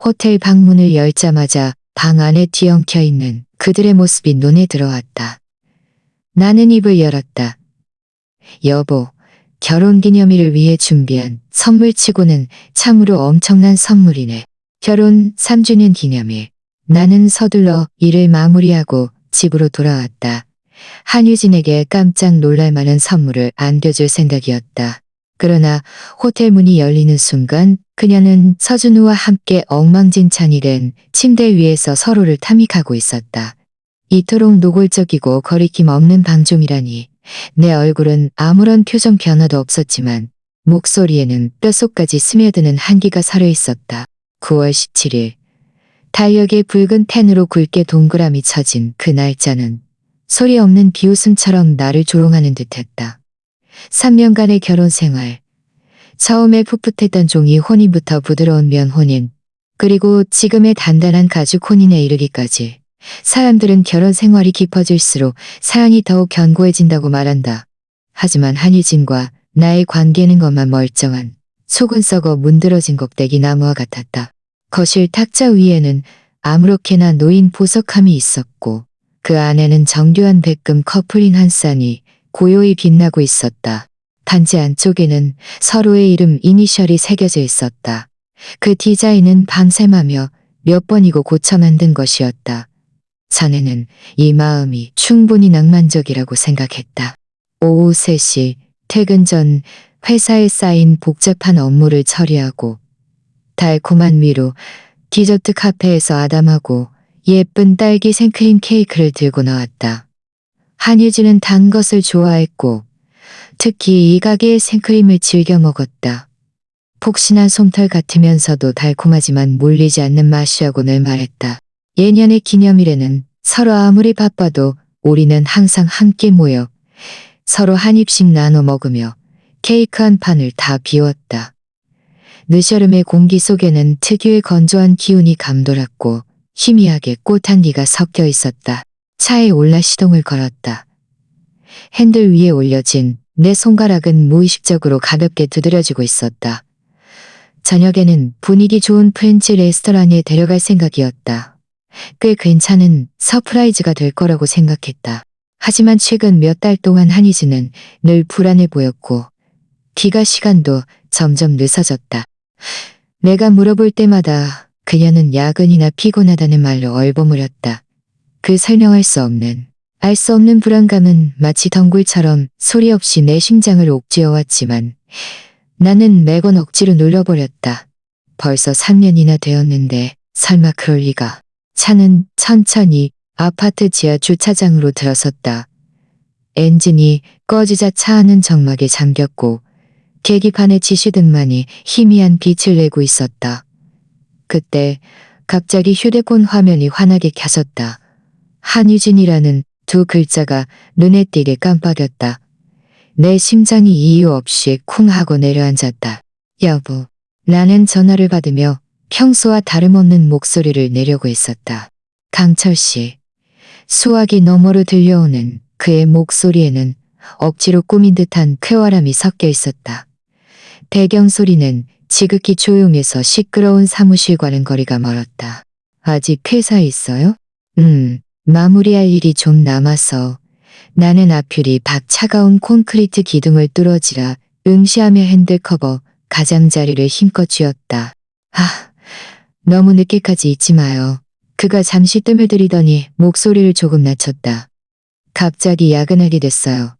호텔 방문을 열자마자 방 안에 뒤엉켜 있는 그들의 모습이 눈에 들어왔다. 나는 입을 열었다. 여보, 결혼기념일을 위해 준비한 선물치고는 참으로 엄청난 선물이네. 결혼 3주년 기념일. 나는 서둘러 일을 마무리하고 집으로 돌아왔다. 한유진에게 깜짝 놀랄 만한 선물을 안겨줄 생각이었다. 그러나 호텔 문이 열리는 순간 그녀는 서준우와 함께 엉망진창이 된 침대 위에서 서로를 탐닉하고 있었다. 이토록 노골적이고 거리낌 없는 방종이라니. 내 얼굴은 아무런 표정 변화도 없었지만 목소리에는 뼛속까지 스며드는 한기가 서려 있었다. 9월 17일. 달력에 붉은 펜으로 굵게 동그라미 쳐진 그 날짜는 소리 없는 비웃음처럼 나를 조롱하는 듯했다. 3년간의 결혼 생활. 처음에 풋풋했던 종이 혼인부터 부드러운 면 혼인, 그리고 지금의 단단한 가죽 혼인에 이르기까지. 사람들은 결혼 생활이 깊어질수록 사연이 더욱 견고해진다고 말한다. 하지만 한유진과 나의 관계는 것만 멀쩡한 속은 썩어 문드러진 꼭대기 나무와 같았다. 거실 탁자 위에는 아무렇게나 놓인 보석함이 있었고 그 안에는 정교한 백금 커플린 한 쌍이 고요히 빛나고 있었다. 반지 안쪽에는 서로의 이름 이니셜이 새겨져 있었다. 그 디자인은 밤샘하며 몇 번이고 고쳐 만든 것이었다. 자네는 이 마음이 충분히 낭만적이라고 생각했다. 오후 3시 퇴근 전 회사에 쌓인 복잡한 업무를 처리하고 달콤한 위로 디저트 카페에서 아담하고 예쁜 딸기 생크림 케이크를 들고 나왔다. 한유진은 단 것을 좋아했고 특히 이 가게의 생크림을 즐겨 먹었다. 폭신한 솜털 같으면서도 달콤하지만 물리지 않는 맛이라고 늘 말했다. 예년의 기념일에는 서로 아무리 바빠도 우리는 항상 함께 모여 서로 한 입씩 나눠 먹으며 케이크 한 판을 다 비웠다. 늦여름의 공기 속에는 특유의 건조한 기운이 감돌았고 희미하게 꽃향기가 섞여 있었다. 차에 올라 시동을 걸었다. 핸들 위에 올려진 내 손가락은 무의식적으로 가볍게 두드려지고 있었다. 저녁에는 분위기 좋은 프렌치 레스토랑에 데려갈 생각이었다. 꽤 괜찮은 서프라이즈가 될 거라고 생각했다. 하지만 최근 몇 달 동안 한희진은 늘 불안해 보였고 귀가 시간도 점점 늦어졌다. 내가 물어볼 때마다 그녀는 야근이나 피곤하다는 말로 얼버무렸다. 그 설명할 수 없는, 알 수 없는 불안감은 마치 덩굴처럼 소리 없이 내 심장을 옥죄어왔지만 나는 매번 억지로 눌러버렸다. 벌써 3년이나 되었는데 설마 그럴 리가. 차는 천천히 아파트 지하 주차장으로 들어섰다. 엔진이 꺼지자 차 안은 적막에 잠겼고 계기판의 지시등만이 희미한 빛을 내고 있었다. 그때 갑자기 휴대폰 화면이 환하게 켜졌다. 한유진이라는 두 글자가 눈에 띄게 깜빡였다. 내 심장이 이유 없이 쿵 하고 내려앉았다. 여보, 나는 전화를 받으며 평소와 다름없는 목소리를 내려고 했었다. 강철 씨. 수화기 너머로 들려오는 그의 목소리에는 억지로 꾸민 듯한 쾌활함이 섞여 있었다. 배경 소리는 지극히 조용해서 시끄러운 사무실과는 거리가 멀었다. 아직 회사에 있어요? 마무리할 일이 좀 남아서. 나는 앞유리 밖 차가운 콘크리트 기둥을 뚫어지라 응시하며 핸들 커버 가장자리를 힘껏 쥐었다. 너무 늦게까지 있지 마요. 그가 잠시 뜸을 들이더니 목소리를 조금 낮췄다. 갑자기 야근하게 됐어요.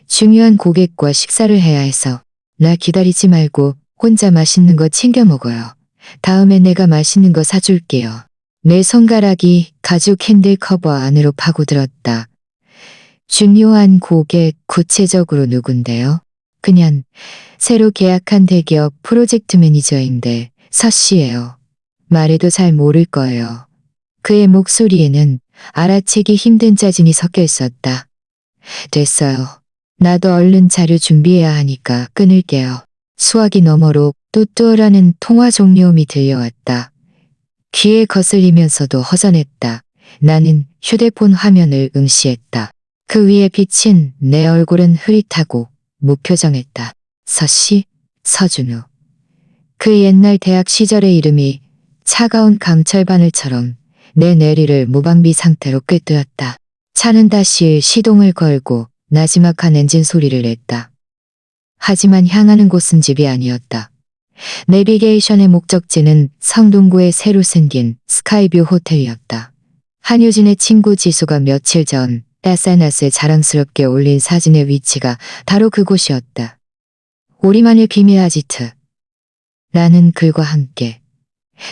중요한 고객과 식사를 해야 해서. 나 기다리지 말고 혼자 맛있는 거 챙겨 먹어요. 다음에 내가 맛있는 거 사줄게요. 내 손가락이 가죽 핸들 커버 안으로 파고들었다. 중요한 고객 구체적으로 누군데요? 그냥 새로 계약한 대기업 프로젝트 매니저인데 서 씨예요. 말해도 잘 모를 거예요. 그의 목소리에는 알아채기 힘든 짜증이 섞여 있었다. 됐어요. 나도 얼른 자료 준비해야 하니까 끊을게요. 수화기 너머로 뚜뚜라는 통화 종료음이 들려왔다. 귀에 거슬리면서도 허전했다. 나는 휴대폰 화면을 응시했다. 그 위에 비친 내 얼굴은 흐릿하고 무표정했다. 서씨? 서준우. 그 옛날 대학 시절의 이름이 차가운 강철 바늘처럼 내 내리를 무방비 상태로 꿰뚫었다. 차는 다시 시동을 걸고 나지막한 엔진 소리를 냈다. 하지만 향하는 곳은 집이 아니었다. 내비게이션의 목적지는 성동구에 새로 생긴 스카이뷰 호텔이었다. 한효진의 친구 지수가 며칠 전 SNS에 자랑스럽게 올린 사진의 위치가 바로 그곳이었다. 우리만의 비밀 아지트. 나는 글과 함께.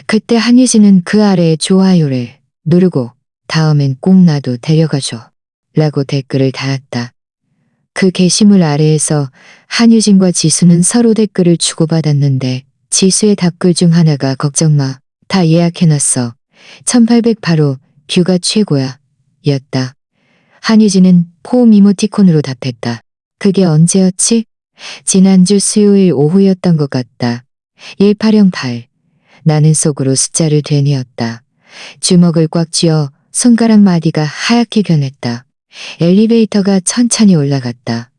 그때 한효진은 그 아래에 좋아요를 누르고 다음엔 꼭 나도 데려가줘 라고 댓글을 달았다. 그 게시물 아래에서 한효진과 지수는 서로 댓글을 주고받았는데 지수의 답글 중 하나가 걱정 마. 다 예약해놨어. 1808호 뷰가 최고야. 였다. 한효진은 포옹 이모티콘으로 답했다. 그게 언제였지? 지난주 수요일 오후였던 것 같다. 1808. 나는 속으로 숫자를 되뇌었다. 주먹을 꽉 쥐어 손가락 마디가 하얗게 변했다. 엘리베이터가 천천히 올라갔다.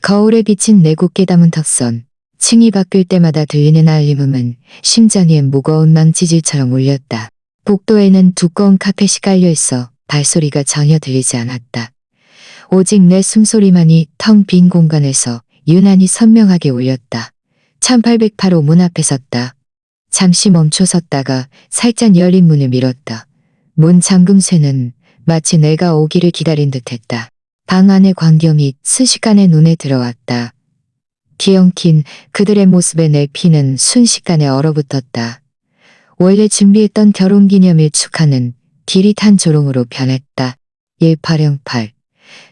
거울에 비친 내 곱게 담은 턱선. 층이 바뀔 때마다 들리는 알림음은 심장에 무거운 망치질처럼 울렸다. 복도에는 두꺼운 카펫이 깔려있어 발소리가 전혀 들리지 않았다. 오직 내 숨소리만이 텅 빈 공간에서 유난히 선명하게 울렸다. 1808호 문 앞에 섰다. 잠시 멈춰 섰다가 살짝 열린 문을 밀었다. 문 잠금쇠는 마치 내가 오기를 기다린 듯했다. 방 안의 광경이 순식간에 눈에 들어왔다. 기엉킨 그들의 모습에 내 피는 순식간에 얼어붙었다. 원래 준비했던 결혼기념일 축하는 길이 탄 조롱으로 변했다. 1808.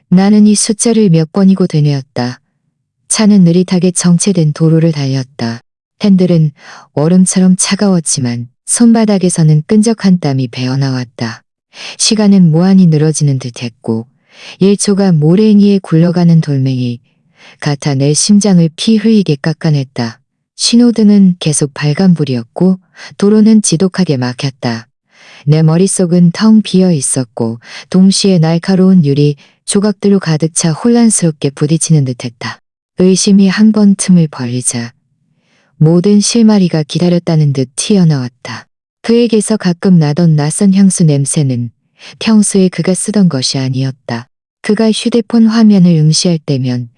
나는 이 숫자를 몇 번이고 되뇌었다. 차는 느릿하게 정체된 도로를 달렸다. 핸들은 얼음처럼 차가웠지만 손바닥에서는 끈적한 땀이 배어나왔다. 시간은 무한히 늘어지는 듯했고 1초가 모래행이에 굴러가는 돌멩이 같아 내 심장을 피 흘리게 깎아냈다. 신호등은 계속 빨간불이었고 도로는 지독하게 막혔다. 내 머릿속은 텅 비어 있었고 동시에 날카로운 유리 조각들로 가득 차 혼란스럽게 부딪히는 듯했다. 의심이 한 번 틈을 벌리자 모든 실마리가 기다렸다는 듯 튀어나왔다. 그에게서 가끔 나던 낯선 향수 냄새는 평소에 그가 쓰던 것이 아니었다. 그가 휴대폰 화면을 응시할 때면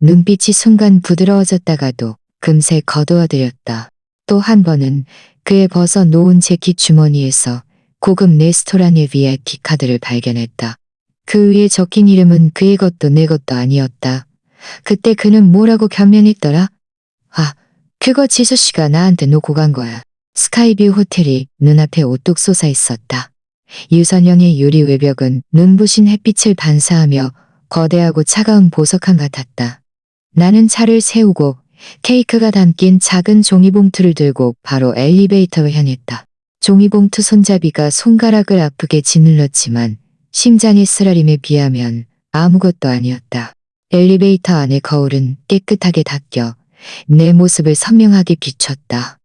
눈빛이 순간 부드러워졌다가도 금세 거두어들였다. 또 한 번은 그의 벗어 놓은 재킷 주머니에서 고급 레스토랑의 VIP 카드를 발견했다. 그 위에 적힌 이름은 그의 것도 내 것도 아니었다. 그때 그는 뭐라고 변명했더라? 아, 그거 지수 씨가 나한테 놓고 간 거야. 스카이뷰 호텔이 눈앞에 오뚝 솟아 있었다. 유선형의 유리 외벽은 눈부신 햇빛을 반사하며 거대하고 차가운 보석함 같았다. 나는 차를 세우고 케이크가 담긴 작은 종이봉투를 들고 바로 엘리베이터로 향했다. 종이봉투 손잡이가 손가락을 아프게 짓눌렀지만 심장의 쓰라림에 비하면 아무것도 아니었다. 엘리베이터 안의 거울은 깨끗하게 닦여 내 모습을 선명하게 비췄다.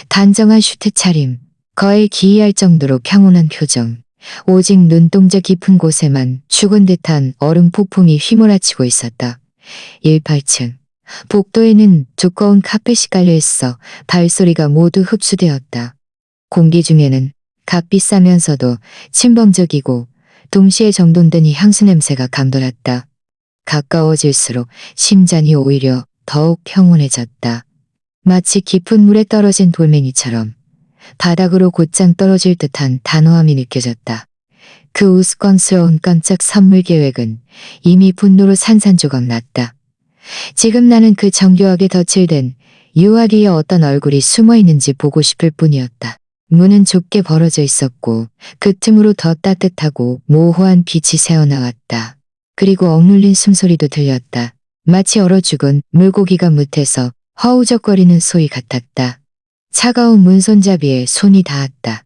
단정한 슈트 차림, 거의 기이할 정도로 평온한 표정, 오직 눈동자 깊은 곳에만 죽은 듯한 얼음 폭풍이 휘몰아치고 있었다. 18층. 복도에는 두꺼운 카펫이 깔려있어 발소리가 모두 흡수되었다. 공기 중에는 값비싸면서도 침범적이고 동시에 정돈된 이 향수 냄새가 감돌았다. 가까워질수록 심장이 오히려 더욱 평온해졌다. 마치 깊은 물에 떨어진 돌멩이처럼 바닥으로 곧장 떨어질 듯한 단호함이 느껴졌다. 그 우스꽝스러운 깜짝 선물 계획은 이미 분노로 산산조각 났다. 지금 나는 그 정교하게 덧칠된 유아리의 어떤 얼굴이 숨어 있는지 보고 싶을 뿐이었다. 문은 좁게 벌어져 있었고 그 틈으로 더 따뜻하고 모호한 빛이 새어나왔다. 그리고 억눌린 숨소리도 들렸다. 마치 얼어 죽은 물고기가 뭇해서 허우적거리는 소리 같았다. 차가운 문 손잡이에 손이 닿았다.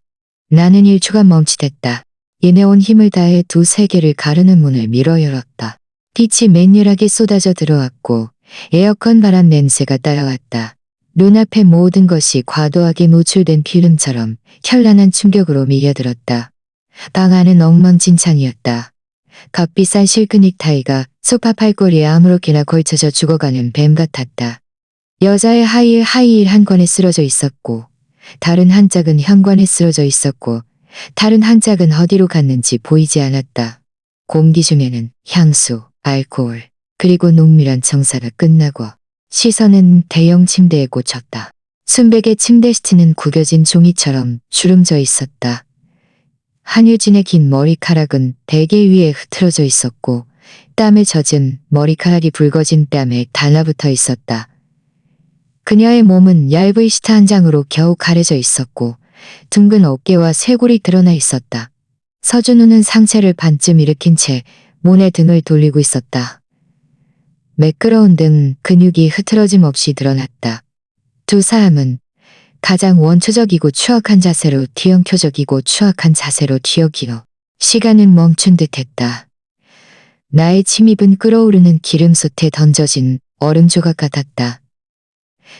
나는 1초간 멈칫했다. 이내 온 힘을 다해 두세 개를 가르는 문을 밀어 열었다. 빛이 맹렬하게 쏟아져 들어왔고 에어컨 바람 냄새가 따라왔다. 눈앞의 모든 것이 과도하게 노출된 필름처럼 현란한 충격으로 밀려들었다. 방 안은 엉망진창이었다. 값비싼 실크 닉타이가 소파 팔걸이에 아무렇게나 걸쳐져 죽어가는 뱀 같았다. 여자의 하이힐 한 권에 쓰러져 있었고 다른 한 짝은 현관에 쓰러져 있었고 다른 한 짝은 어디로 갔는지 보이지 않았다. 공기 중에는 향수, 알코올, 그리고 농밀한 정사가 끝나고 시선은 대형 침대에 꽂혔다. 순백의 침대 시트는 구겨진 종이처럼 주름져 있었다. 한유진의 긴 머리카락은 베개 위에 흐트러져 있었고 땀에 젖은 머리카락이 붉어진 뺨에 달라붙어 있었다. 그녀의 몸은 얇은 시트 한 장으로 겨우 가려져 있었고 둥근 어깨와 쇄골이 드러나 있었다. 서준우는 상체를 반쯤 일으킨 채 문에 등을 돌리고 있었다. 매끄러운 등 근육이 흐트러짐 없이 드러났다. 두 사람은 가장 원초적이고 추악한 자세로 뒤엉켜적이고 추악한 자세로 뒤엉기어 시간은 멈춘 듯했다. 나의 침입은 끓어오르는 기름솥에 던져진 얼음 조각 같았다.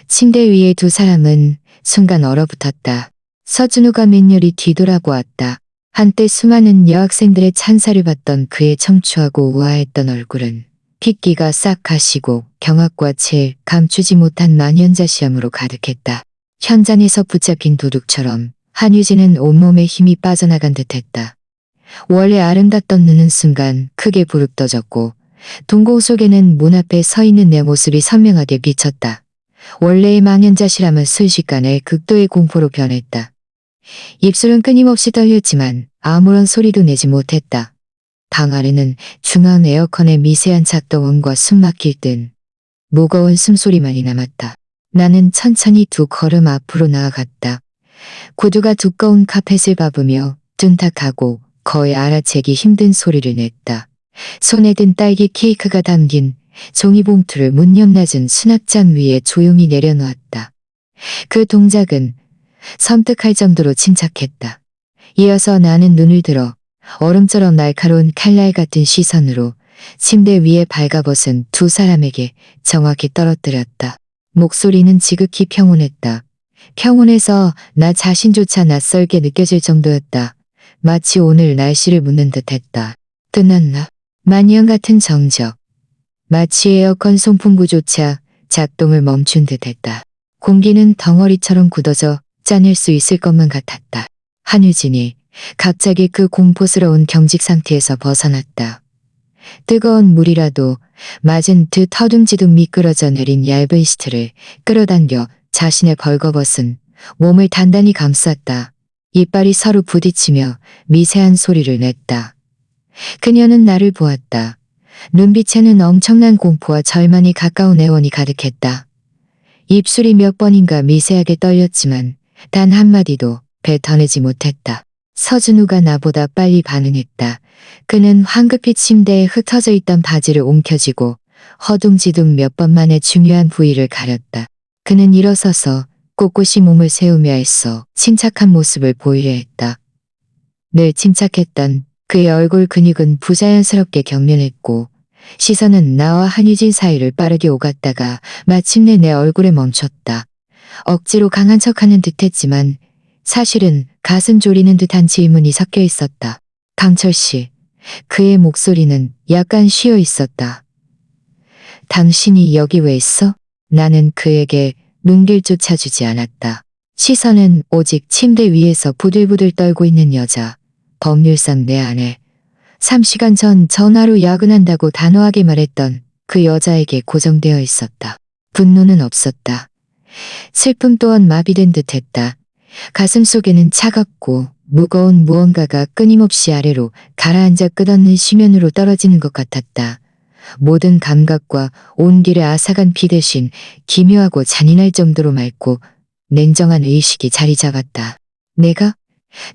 침대 위에 두 사람은 순간 얼어붙었다. 서준우가 맹렬히 뒤돌아보았다. 한때 수많은 여학생들의 찬사를 받던 그의 청초하고 우아했던 얼굴은 핏기가 싹 가시고 경악과 채 감추지 못한 만연자시함으로 가득했다. 현장에서 붙잡힌 도둑처럼 한유진은 온몸에 힘이 빠져나간 듯했다. 원래 아름답던 눈은 순간 크게 부릅떠졌고 동공 속에는 문 앞에 서 있는 내 모습이 선명하게 비쳤다. 원래의 망연자실함은 순식간에 극도의 공포로 변했다. 입술은 끊임없이 떨렸지만 아무런 소리도 내지 못했다. 방 아래는 중앙 에어컨의 미세한 작동음과 숨막힐 듯 무거운 숨소리만이 남았다. 나는 천천히 두 걸음 앞으로 나아갔다. 구두가 두꺼운 카펫을 밟으며 둔탁하고 거의 알아채기 힘든 소리를 냈다. 손에 든 딸기 케이크가 담긴 종이봉투를 문 옆 낮은 수납장 위에 조용히 내려놓았다. 그 동작은 섬뜩할 정도로 침착했다. 이어서 나는 눈을 들어 얼음처럼 날카로운 칼날 같은 시선으로 침대 위에 발가벗은 두 사람에게 정확히 떨어뜨렸다. 목소리는 지극히 평온했다. 평온해서 나 자신조차 낯설게 느껴질 정도였다. 마치 오늘 날씨를 묻는 듯했다. 끝났나? 만년 같은 정적. 마치 에어컨 송풍구조차 작동을 멈춘 듯했다. 공기는 덩어리처럼 굳어져 짜낼 수 있을 것만 같았다. 한유진이 갑자기 그 공포스러운 경직 상태에서 벗어났다. 뜨거운 물이라도 맞은 듯 허둥지둥 미끄러져 내린 얇은 시트를 끌어당겨 자신의 벌거벗은 몸을 단단히 감쌌다. 이빨이 서로 부딪히며 미세한 소리를 냈다. 그녀는 나를 보았다. 눈빛에는 엄청난 공포와 절망이 가까운 애원이 가득했다. 입술이 몇 번인가 미세하게 떨렸지만 단 한마디도 뱉어내지 못했다. 서준우가 나보다 빨리 반응했다. 그는 황급히 침대에 흩어져 있던 바지를 옮겨쥐고 허둥지둥 몇 번 만에 중요한 부위를 가렸다. 그는 일어서서 꼿꼿이 몸을 세우며 애써 침착한 모습을 보이려 했다. 늘 침착했던 그의 얼굴 근육은 부자연스럽게 경련했고 시선은 나와 한유진 사이를 빠르게 오갔다가 마침내 내 얼굴에 멈췄다. 억지로 강한 척하는 듯했지만 사실은 가슴 졸이는 듯한 질문이 섞여 있었다. 강철 씨, 그의 목소리는 약간 쉬어 있었다. 당신이 여기 왜 있어? 나는 그에게 눈길조차 주지 않았다. 시선은 오직 침대 위에서 부들부들 떨고 있는 여자, 법률상 내 아내. 3시간 전 전화로 야근한다고 단호하게 말했던 그 여자에게 고정되어 있었다. 분노는 없었다. 슬픔 또한 마비된 듯했다. 가슴 속에는 차갑고 무거운 무언가가 끊임없이 아래로 가라앉아 끝없는 심연으로 떨어지는 것 같았다. 모든 감각과 온길의 아삭한 비 대신 기묘하고 잔인할 정도로 맑고 냉정한 의식이 자리 잡았다.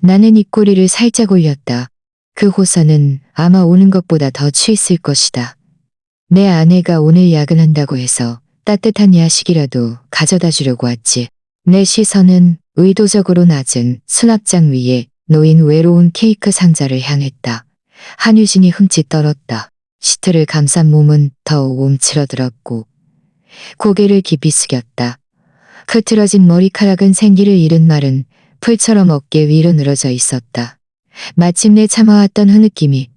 나는 입꼬리를 살짝 올렸다. 그 호선은 아마 오는 것보다 더 취했을 것이다. 내 아내가 오늘 야근한다고 해서 따뜻한 야식이라도 가져다 주려고 왔지. 내 시선은 의도적으로 낮은 수납장 위에 놓인 외로운 케이크 상자를 향했다. 한유진이 흠칫 떨었다. 시트를 감싼 몸은 더욱 움츠러들었고 고개를 깊이 숙였다. 흐트러진 머리카락은 생기를 잃은 마른 풀처럼 어깨 위로 늘어져 있었다. 마침내 참아왔던 흐느낌이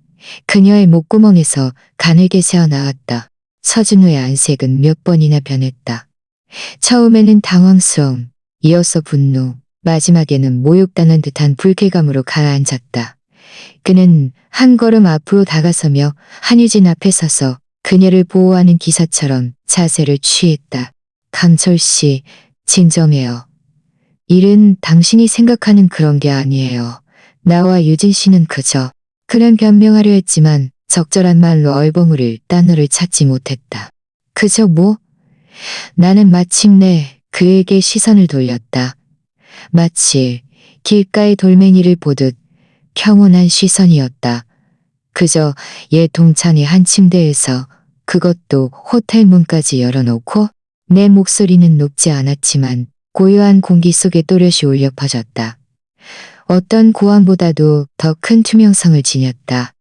그녀의 목구멍에서 가늘게 새어나왔다. 서준우의 안색은 몇 번이나 변했다. 처음에는 당황스러움, 이어서 분노, 마지막에는 모욕당한 듯한 불쾌감으로 가라앉았다. 그는 한 걸음 앞으로 다가서며 한유진 앞에 서서 그녀를 보호하는 기사처럼 자세를 취했다. 강철 씨, 진정해요. 일은 당신이 생각하는 그런 게 아니에요. 나와 유진 씨는 그저 그런 변명하려 했지만 적절한 말로 얼버무릴 단어를 찾지 못했다. 그저 뭐? 나는 마침내 그에게 시선을 돌렸다. 마치 길가의 돌멩이를 보듯 평온한 시선이었다. 그저 옛 동창의 한 침대에서, 그것도 호텔 문까지 열어놓고, 내 목소리는 높지 않았지만 고요한 공기 속에 또렷이 울려 퍼졌다. 어떤 고함보다도 더 큰 투명성을 지녔다.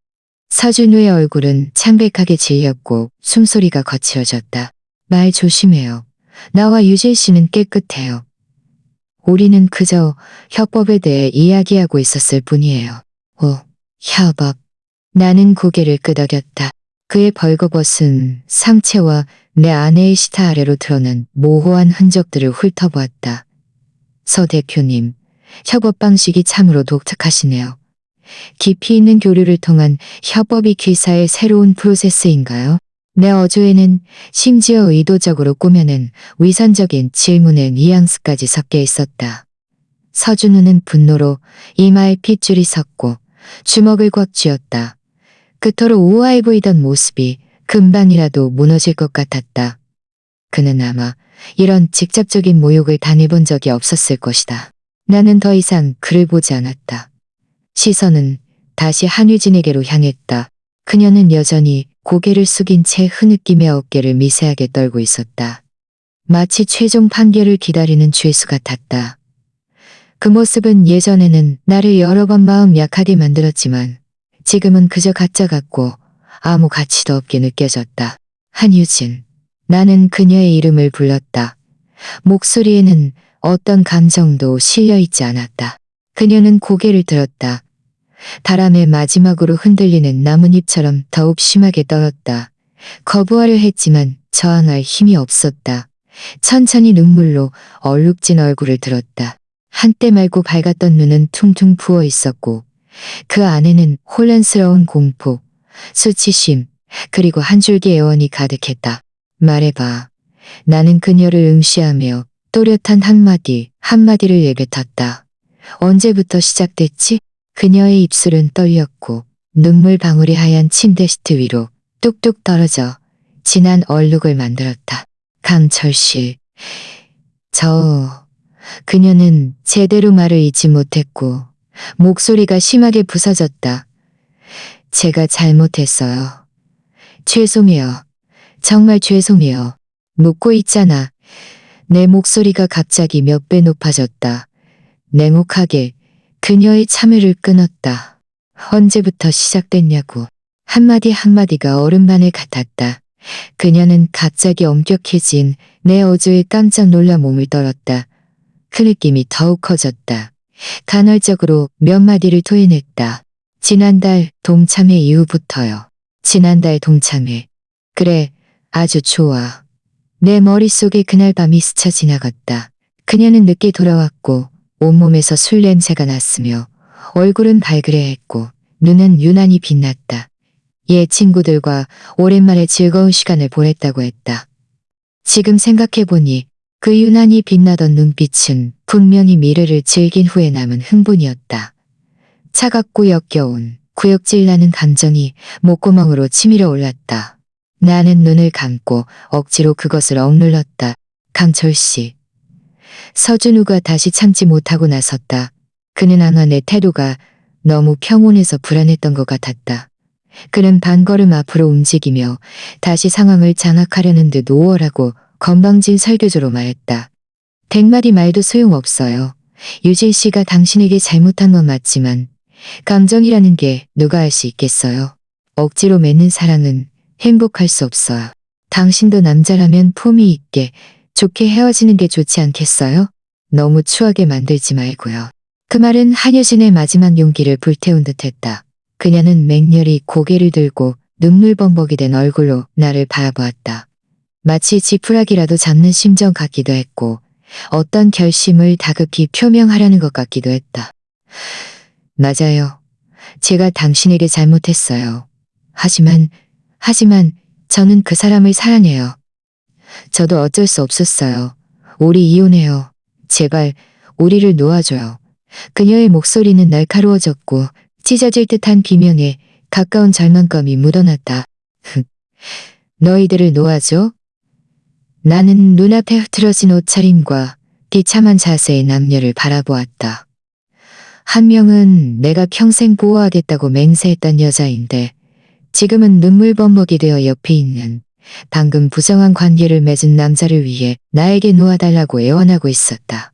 서준우의 얼굴은 창백하게 질렸고 숨소리가 거칠어졌다. 말 조심해요. 나와 유진 씨는 깨끗해요. 우리는 그저 협법에 대해 이야기하고 있었을 뿐이에요. 오, 협법. 나는 고개를 끄덕였다. 그의 벌거벗은 상체와 내 아내의 시타 아래로 드러난 모호한 흔적들을 훑어보았다. 서 대표님, 협업 방식이 참으로 독특하시네요. 깊이 있는 교류를 통한 협업이 기사의 새로운 프로세스인가요? 내 어조에는 심지어 의도적으로 꾸며낸 위선적인 질문의 뉘앙스까지 섞여 있었다. 서준우는 분노로 이마에 핏줄이 섰고 주먹을 꽉 쥐었다. 그토록 우아해 보이던 모습이 금방이라도 무너질 것 같았다. 그는 아마 이런 직접적인 모욕을 당해본 적이 없었을 것이다. 나는 더 이상 그를 보지 않았다. 시선은 다시 한유진에게로 향했다. 그녀는 여전히 고개를 숙인 채 흐느끼며 어깨를 미세하게 떨고 있었다. 마치 최종 판결을 기다리는 죄수 같았다. 그 모습은 예전에는 나를 여러 번 마음 약하게 만들었지만 지금은 그저 가짜 같고 아무 가치도 없게 느껴졌다. 한유진. 나는 그녀의 이름을 불렀다. 목소리에는 어떤 감정도 실려있지 않았다. 그녀는 고개를 들었다. 바람에 마지막으로 흔들리는 나뭇잎처럼 더욱 심하게 떨었다. 거부하려 했지만 저항할 힘이 없었다. 천천히 눈물로 얼룩진 얼굴을 들었다. 한때 맑고 밝았던 눈은 퉁퉁 부어 있었고 그 안에는 혼란스러운 공포, 수치심, 그리고 한 줄기 애원이 가득했다. 말해봐. 나는 그녀를 응시하며 또렷한 한마디를 내뱉었다. 언제부터 시작됐지? 그녀의 입술은 떨렸고 눈물 방울이 하얀 침대 시트 위로 뚝뚝 떨어져 진한 얼룩을 만들었다. 강철 씨. 그녀는 제대로 말을 잇지 못했고 목소리가 심하게 부서졌다. 제가 잘못했어요. 죄송해요. 정말 죄송해요. 묻고 있잖아. 내 목소리가 갑자기 몇 배 높아졌다. 냉혹하게 그녀의 참회를 끊었다. 언제부터 시작됐냐고. 한마디 한마디가 얼음바늘 같았다. 그녀는 갑자기 엄격해진 내 어조에 깜짝 놀라 몸을 떨었다. 그 느낌이 더욱 커졌다. 간헐적으로 몇 마디를 토해냈다. 지난달 동참회 이후부터요. 지난달 동참회. 그래, 아주 좋아. 내 머릿속에 그날 밤이 스쳐 지나갔다. 그녀는 늦게 돌아왔고 온몸에서 술 냄새가 났으며 얼굴은 발그레했고 눈은 유난히 빛났다. 옛 친구들과 오랜만에 즐거운 시간을 보냈다고 했다. 지금 생각해보니 그 유난히 빛나던 눈빛은 분명히 미래를 즐긴 후에 남은 흥분이었다. 차갑고 역겨운 구역질 나는 감정이 목구멍으로 치밀어 올랐다. 나는 눈을 감고 억지로 그것을 억눌렀다. 강철 씨. 서준우가 다시 참지 못하고 나섰다. 그는 아마 내 태도가 너무 평온해서 불안했던 것 같았다. 그는 반걸음 앞으로 움직이며 다시 상황을 장악하려는 듯 우월하고 건방진 설교조로 말했다. 100마디 말도 소용없어요. 유진 씨가 당신에게 잘못한 건 맞지만 감정이라는 게 누가 알 수 있겠어요. 억지로 맺는 사랑은 행복할 수 없어요. 당신도 남자라면 품위 있게 좋게 헤어지는 게 좋지 않겠어요? 너무 추하게 만들지 말고요. 그 말은 한유진의 마지막 용기를 불태운 듯했다. 그녀는 맹렬히 고개를 들고 눈물범벅이 된 얼굴로 나를 바라보았다. 마치 지푸라기라도 잡는 심정 같기도 했고 어떤 결심을 다급히 표명하려는 것 같기도 했다. 맞아요. 제가 당신에게 잘못했어요. 하지만 저는 그 사람을 사랑해요. 저도 어쩔 수 없었어요. 우리 이혼해요. 제발 우리를 놓아줘요. 그녀의 목소리는 날카로워졌고 찢어질 듯한 비명에 가까운 절망감이 묻어났다. 너희들을 놓아줘? 나는 눈앞에 흐트러진 옷차림과 비참한 자세의 남녀를 바라보았다. 한 명은 내가 평생 보호하겠다고 맹세했던 여자인데 지금은 눈물범벅이 되어 옆에 있는 방금 부정한 관계를 맺은 남자를 위해 나에게 놓아달라고 애원하고 있었다.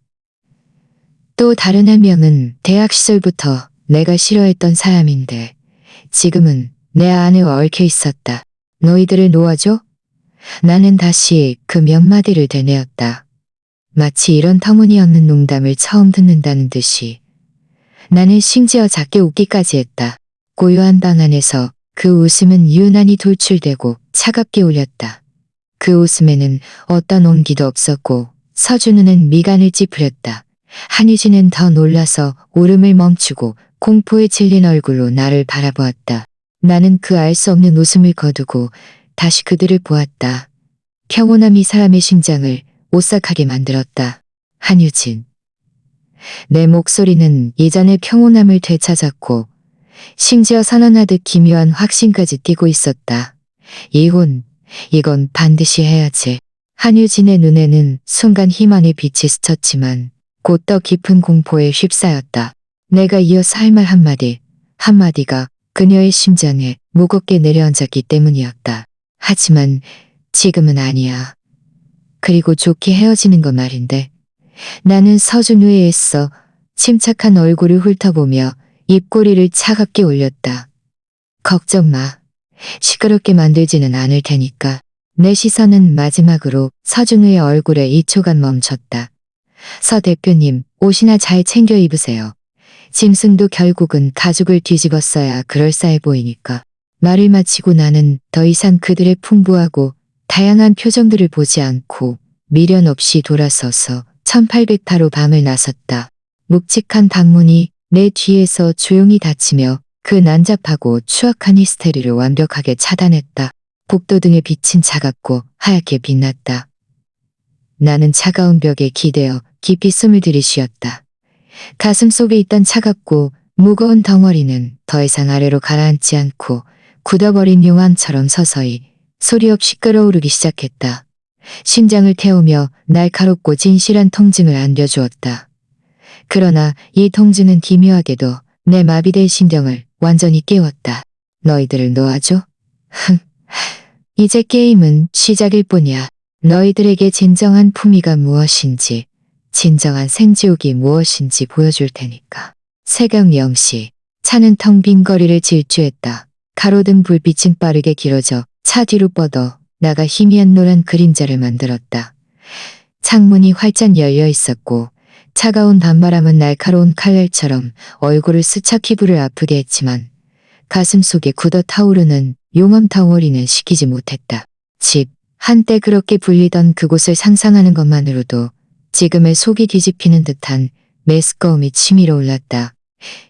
또 다른 한 명은 대학 시절부터 내가 싫어했던 사람인데 지금은 내 안에와 얽혀 있었다. 너희들을 놓아줘? 나는 다시 그 몇 마디를 되뇌었다. 마치 이런 터무니없는 농담을 처음 듣는다는 듯이. 나는 심지어 작게 웃기까지 했다. 고요한 방 안에서 그 웃음은 유난히 돌출되고 차갑게 울렸다. 그 웃음에는 어떤 온기도 없었고 서준우는 미간을 찌푸렸다. 한유진은 더 놀라서 울음을 멈추고 공포에 질린 얼굴로 나를 바라보았다. 나는 그 알 수 없는 웃음을 거두고 다시 그들을 보았다. 평온함이 사람의 심장을 오싹하게 만들었다. 한유진. 내 목소리는 이전의 평온함을 되찾았고 심지어 선언하듯 기묘한 확신까지 띠고 있었다. 이건 반드시 해야지. 한유진의 눈에는 순간 희망의 빛이 스쳤지만 곧 더 깊은 공포에 휩싸였다. 내가 이어서 할 말 한마디가 그녀의 심장에 무겁게 내려앉았기 때문이었다. 하지만 지금은 아니야. 그리고 좋게 헤어지는 건 말인데. 나는 서준우에 애써 침착한 얼굴을 훑어보며 입꼬리를 차갑게 올렸다. 걱정 마. 시끄럽게 만들지는 않을 테니까. 내 시선은 마지막으로 서준우의 얼굴에 2초간 멈췄다. 서 대표님, 옷이나 잘 챙겨 입으세요. 짐승도 결국은 가죽을 뒤집었어야 그럴싸해 보이니까. 말을 마치고 나는 더 이상 그들의 풍부하고 다양한 표정들을 보지 않고 미련 없이 돌아서서 1808호 밤을 나섰다. 묵직한 방문이 내 뒤에서 조용히 닫히며 그 난잡하고 추악한 히스테리를 완벽하게 차단했다. 복도등의 빛은 차갑고 하얗게 빛났다. 나는 차가운 벽에 기대어 깊이 숨을 들이쉬었다. 가슴 속에 있던 차갑고 무거운 덩어리는 더 이상 아래로 가라앉지 않고 굳어버린 용암처럼 서서히 소리 없이 끓어오르기 시작했다. 심장을 태우며 날카롭고 진실한 통증을 안겨주었다. 그러나 이 통증은 기묘하게도 내 마비된 심령을 완전히 깨웠다. 너희들을 놓아줘? 이제 게임은 시작일 뿐이야. 너희들에게 진정한 품위가 무엇인지, 진정한 생지옥이 무엇인지 보여줄 테니까. 새벽 0시, 차는 텅 빈 거리를 질주했다. 가로등 불빛은 빠르게 길어져 차 뒤로 뻗어 나가 희미한 노란 그림자를 만들었다. 창문이 활짝 열려 있었고 차가운 밤바람은 날카로운 칼날처럼 얼굴을 스쳐 피부를 아프게 했지만 가슴 속에 굳어 타오르는 용암 덩어리는 식히지 못했다. 집, 한때 그렇게 불리던 그곳을 상상하는 것만으로도 지금의 속이 뒤집히는 듯한 메스꺼움이 치밀어 올랐다.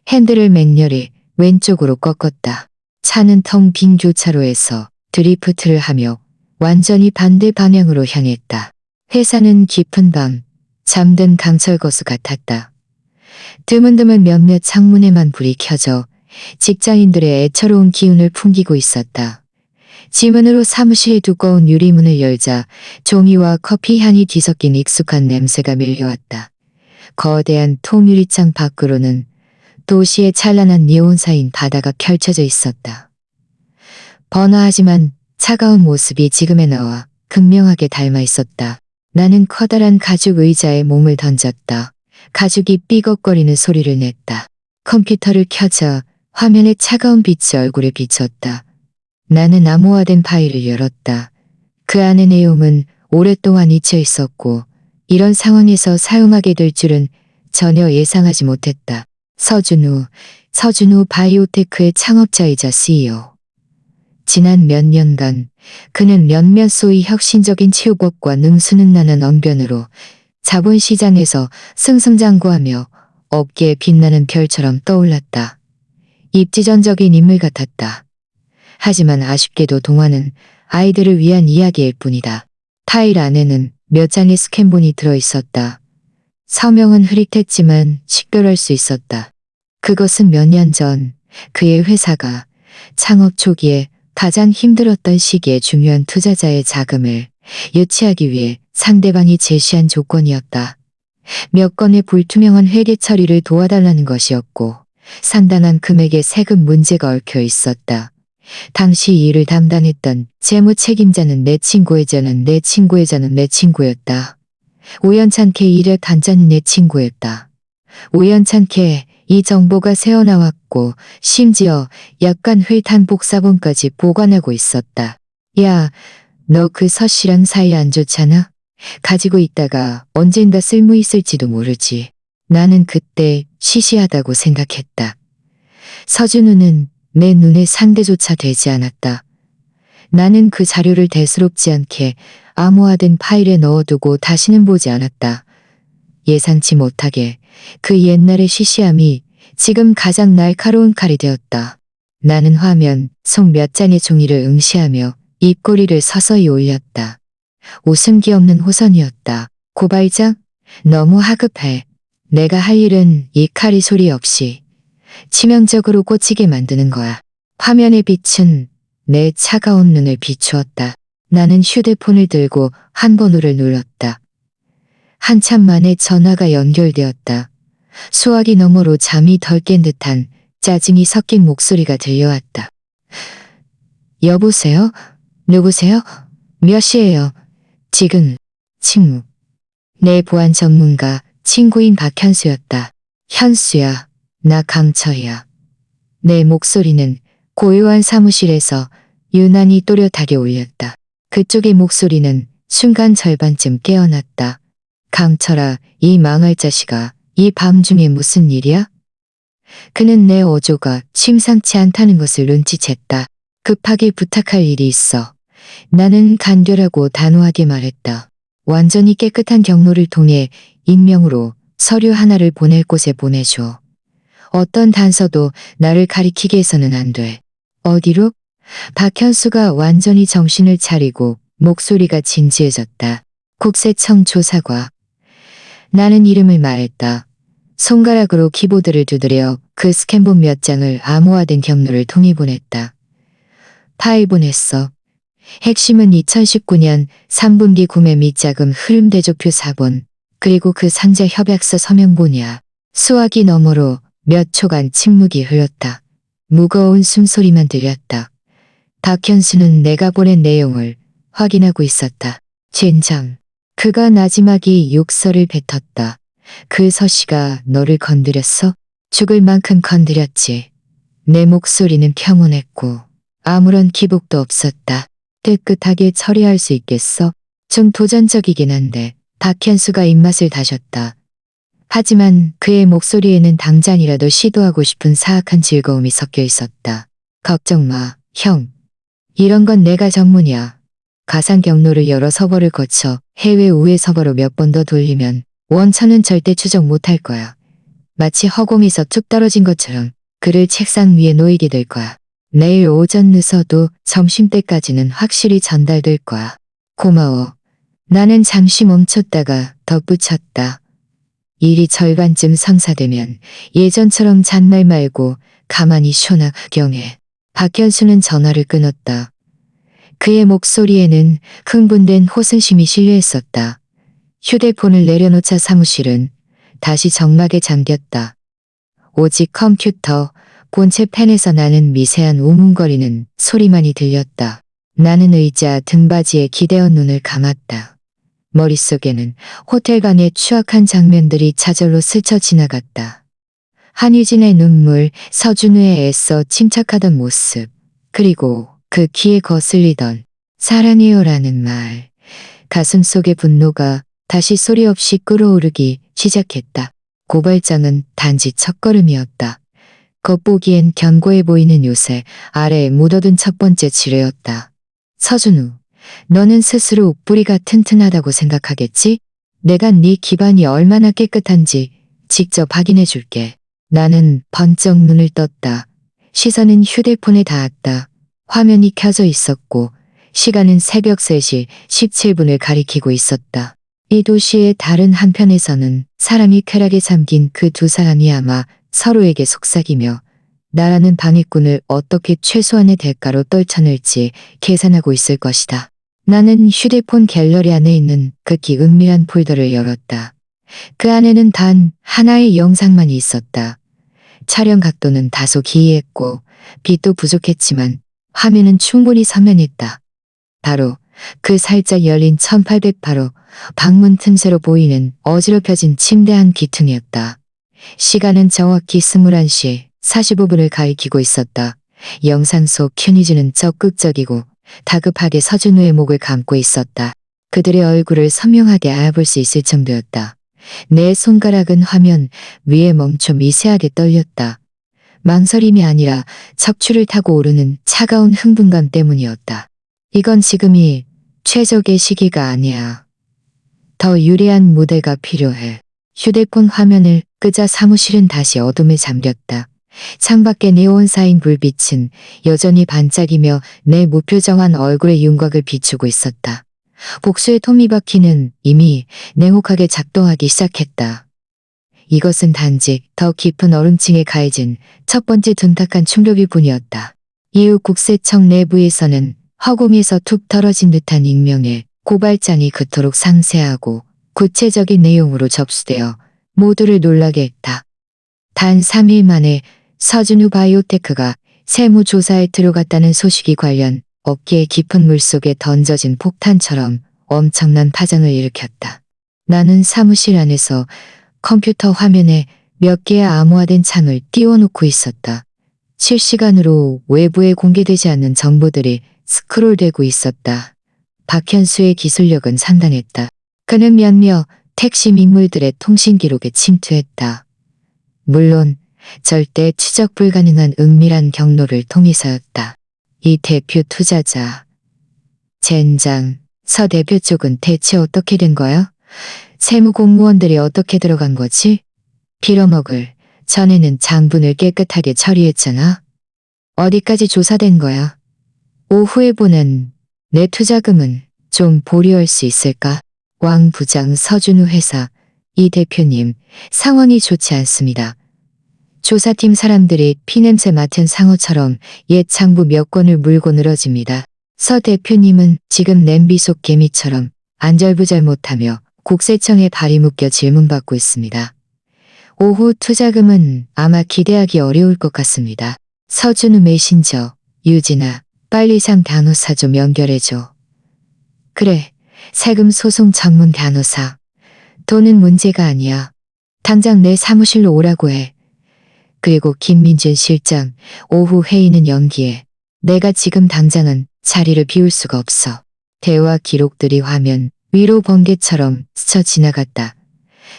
핸들을 맹렬히 왼쪽으로 꺾었다. 차는 텅 빈 교차로에서 드리프트를 하며 완전히 반대 방향으로 향했다. 회사는 깊은 밤, 잠든 강철거수 같았다. 드문드문 몇몇 창문에만 불이 켜져 직장인들의 애처로운 기운을 풍기고 있었다. 지문으로 사무실의 두꺼운 유리문을 열자 종이와 커피 향이 뒤섞인 익숙한 냄새가 밀려왔다. 거대한 통유리창 밖으로는 도시의 찬란한 네온사인 바다가 펼쳐져 있었다. 번화하지만 차가운 모습이 지금의 나와 극명하게 닮아 있었다. 나는 커다란 가죽 의자에 몸을 던졌다. 가죽이 삐걱거리는 소리를 냈다. 컴퓨터를 켜자 화면에 차가운 빛이 얼굴에 비쳤다. 나는 암호화된 파일을 열었다. 그 안의 내용은 오랫동안 잊혀 있었고 이런 상황에서 사용하게 될 줄은 전혀 예상하지 못했다. 서준우 바이오테크의 창업자이자 CEO. 지난 몇 년간 그는 몇몇 소위 혁신적인 치유법과 능수능란한 언변으로 자본시장에서 승승장구하며 업계에 빛나는 별처럼 떠올랐다. 입지전적인 인물 같았다. 하지만 아쉽게도 동화는 아이들을 위한 이야기일 뿐이다. 파일 안에는 몇 장의 스캔본이 들어있었다. 서명은 흐릿했지만 식별할 수 있었다. 그것은 몇 년 전 그의 회사가 창업 초기에 가장 힘들었던 시기에 중요한 투자자의 자금을 유치하기 위해 상대방이 제시한 조건이었다. 몇 건의 불투명한 회계 처리를 도와달라는 것이었고 상당한 금액의 세금 문제가 얽혀 있었다. 당시 이 일을 담당했던 재무 책임자는 내 친구의 내 친구였다. 우연찮게 일에 간짠 내 친구였다. 우연찮게 이 정보가 새어나왔고 심지어 약간 흐릿한 복사본까지 보관하고 있었다. 야, 너 그 서씨랑 사이 안 좋잖아? 가지고 있다가 언젠가 쓸모 있을지도 모르지. 나는 그때 시시하다고 생각했다. 서준우는 내 눈에 상대조차 되지 않았다. 나는 그 자료를 대수롭지 않게 암호화된 파일에 넣어두고 다시는 보지 않았다. 예상치 못하게 그 옛날의 시시함이 지금 가장 날카로운 칼이 되었다. 나는 화면 속 몇 장의 종이를 응시하며 입꼬리를 서서히 올렸다. 웃음기 없는 호선이었다. 고발장? 너무 하급해. 내가 할 일은 이 칼이 소리 없이 치명적으로 꽂히게 만드는 거야. 화면의 빛은 내 차가운 눈을 비추었다. 나는 휴대폰을 들고 한 번호를 눌렀다. 한참 만에 전화가 연결되었다. 수화기 너머로 잠이 덜 깬 듯한 짜증이 섞인 목소리가 들려왔다. 여보세요? 누구세요? 몇 시예요? 지금. 침묵. 내 보안 전문가 친구인 박현수였다. 현수야, 나 강철이야. 내 목소리는 고요한 사무실에서 유난히 또렷하게 울렸다. 그쪽의 목소리는 순간 절반쯤 깨어났다. 강철아, 이 망할 자식아, 이 밤중에 무슨 일이야? 그는 내 어조가 심상치 않다는 것을 눈치챘다. 급하게 부탁할 일이 있어. 나는 간결하고 단호하게 말했다. 완전히 깨끗한 경로를 통해 익명으로 서류 하나를 보낼 곳에 보내줘. 어떤 단서도 나를 가리키게 해서는 안 돼. 어디로? 박현수가 완전히 정신을 차리고 목소리가 진지해졌다. 국세청 조사과. 나는 이름을 말했다. 손가락으로 키보드를 두드려 그 스캔본 몇 장을 암호화된 경로를 통해 보냈다. 파일 보냈어. 핵심은 2019년 3분기 구매 밑자금 흐름 대조표 4본, 그리고 그 상자 협약서 서명본이야. 수화기 너머로 몇 초간 침묵이 흘렀다. 무거운 숨소리만 들렸다. 박현수는 내가 보낸 내용을 확인하고 있었다. 젠장. 그가 나지막이 욕설을 뱉었다. 그 서씨가 너를 건드렸어? 죽을 만큼 건드렸지. 내 목소리는 평온했고 아무런 기복도 없었다. 깨끗하게 처리할 수 있겠어? 좀 도전적이긴 한데 박현수가 입맛을 다셨다. 하지만 그의 목소리에는 당장이라도 시도하고 싶은 사악한 즐거움이 섞여 있었다. 걱정 마, 형. 이런 건 내가 전문이야. 가상 경로를 여러 서버를 거쳐 해외 우회 서버로 몇 번 더 돌리면 원천은 절대 추적 못할 거야. 마치 허공에서 툭 떨어진 것처럼 글을 책상 위에 놓이게 될 거야. 내일 오전 늦어도 점심때까지는 확실히 전달될 거야. 고마워. 나는 잠시 멈췄다가 덧붙였다. 일이 절반쯤 성사되면 예전처럼 잔말 말고 가만히 쉬어나 구경해. 박현수는 전화를 끊었다. 그의 목소리에는 흥분된 호승심이 실려 있었다. 휴대폰을 내려놓자 사무실은 다시 정막에 잠겼다. 오직 컴퓨터, 본체 펜에서 나는 미세한 우문거리는 소리만이 들렸다. 나는 의자 등받이에 기대어 눈을 감았다. 머릿속에는 호텔방의 추악한 장면들이 좌절로 스쳐 지나갔다. 한유진의 눈물, 서준우의 애써 침착하던 모습, 그리고 그 귀에 거슬리던 사랑해요라는 말. 가슴속의 분노가 다시 소리 없이 끓어오르기 시작했다. 고발장은 단지 첫걸음이었다. 겉보기엔 견고해 보이는 요새 아래에 묻어둔 첫 번째 지뢰였다. 서준우, 너는 스스로 뿌리가 튼튼하다고 생각하겠지? 내가 네 기반이 얼마나 깨끗한지 직접 확인해 줄게. 나는 번쩍 눈을 떴다. 시선은 휴대폰에 닿았다. 화면이 켜져 있었고 시간은 새벽 3시 17분을 가리키고 있었다. 이 도시의 다른 한편에서는 사람이 쾌락에 잠긴 그 두 사람이 아마 서로에게 속삭이며 나라는 방해꾼을 어떻게 최소한의 대가로 떨쳐낼지 계산하고 있을 것이다. 나는 휴대폰 갤러리 안에 있는 극히 은밀한 폴더를 열었다. 그 안에는 단 하나의 영상만 있었다. 촬영 각도는 다소 기이했고 빛도 부족했지만 화면은 충분히 선명했다. 바로 그 살짝 열린 1808호 방문 틈새로 보이는 어지럽혀진 침대 한 귀퉁이였다. 시간은 정확히 21시 45분을 가리키고 있었다. 영상 속 큐니즈는 적극적이고 다급하게 서준우의 목을 감고 있었다. 그들의 얼굴을 선명하게 알아볼 수 있을 정도였다. 내 손가락은 화면 위에 멈춰 미세하게 떨렸다. 망설임이 아니라 척추를 타고 오르는 차가운 흥분감 때문이었다. 이건 지금이 최적의 시기가 아니야. 더 유리한 무대가 필요해. 휴대폰 화면을 끄자 사무실은 다시 어둠에 잠겼다. 창밖의 네온사인 불빛은 여전히 반짝이며 내 무표정한 얼굴의 윤곽을 비추고 있었다. 복수의 톱니바퀴는 이미 냉혹하게 작동하기 시작했다. 이것은 단지 더 깊은 얼음층에 가해진 첫 번째 둔탁한 충격일 뿐이었다. 이후 국세청 내부에서는 허공에서 툭 떨어진 듯한 익명의 고발장이 그토록 상세하고 구체적인 내용으로 접수되어 모두를 놀라게 했다. 단 3일 만에 서준우 바이오테크가 세무조사에 들어갔다는 소식이 관련 업계의 깊은 물속에 던져진 폭탄처럼 엄청난 파장을 일으켰다. 나는 사무실 안에서 컴퓨터 화면에 몇 개의 암호화된 창을 띄워놓고 있었다. 실시간으로 외부에 공개되지 않는 정보들이 스크롤되고 있었다. 박현수의 기술력은 상당했다. 그는 몇몇 택시 인물들의 통신 기록에 침투했다. 물론 절대 추적 불가능한 은밀한 경로를 통해서였다. 이 대표 투자자, 젠장, 서 대표 쪽은 대체 어떻게 된 거야? 세무 공무원들이 어떻게 들어간 거지? 빌어먹을, 전에는 장분을 깨끗하게 처리했잖아. 어디까지 조사된 거야? 오후에 보낸 내 투자금은 좀 보류할 수 있을까? 왕 부장 서준우 회사, 이 대표님, 상황이 좋지 않습니다. 조사팀 사람들이 피냄새 맡은 상어처럼 옛 장부 몇 권을 물고 늘어집니다. 서 대표님은 지금 냄비 속 개미처럼 안절부절 못하며 국세청에 발이 묶여 질문받고 있습니다. 오후 투자금은 아마 기대하기 어려울 것 같습니다. 서준우 메신저, 유진아, 빨리상 변호사 좀 연결해줘. 그래, 세금 소송 전문 변호사. 돈은 문제가 아니야. 당장 내 사무실로 오라고 해. 그리고 김민준 실장, 오후 회의는 연기해. 내가 지금 당장은 자리를 비울 수가 없어. 대화 기록들이 화면 위로 번개처럼 스쳐 지나갔다.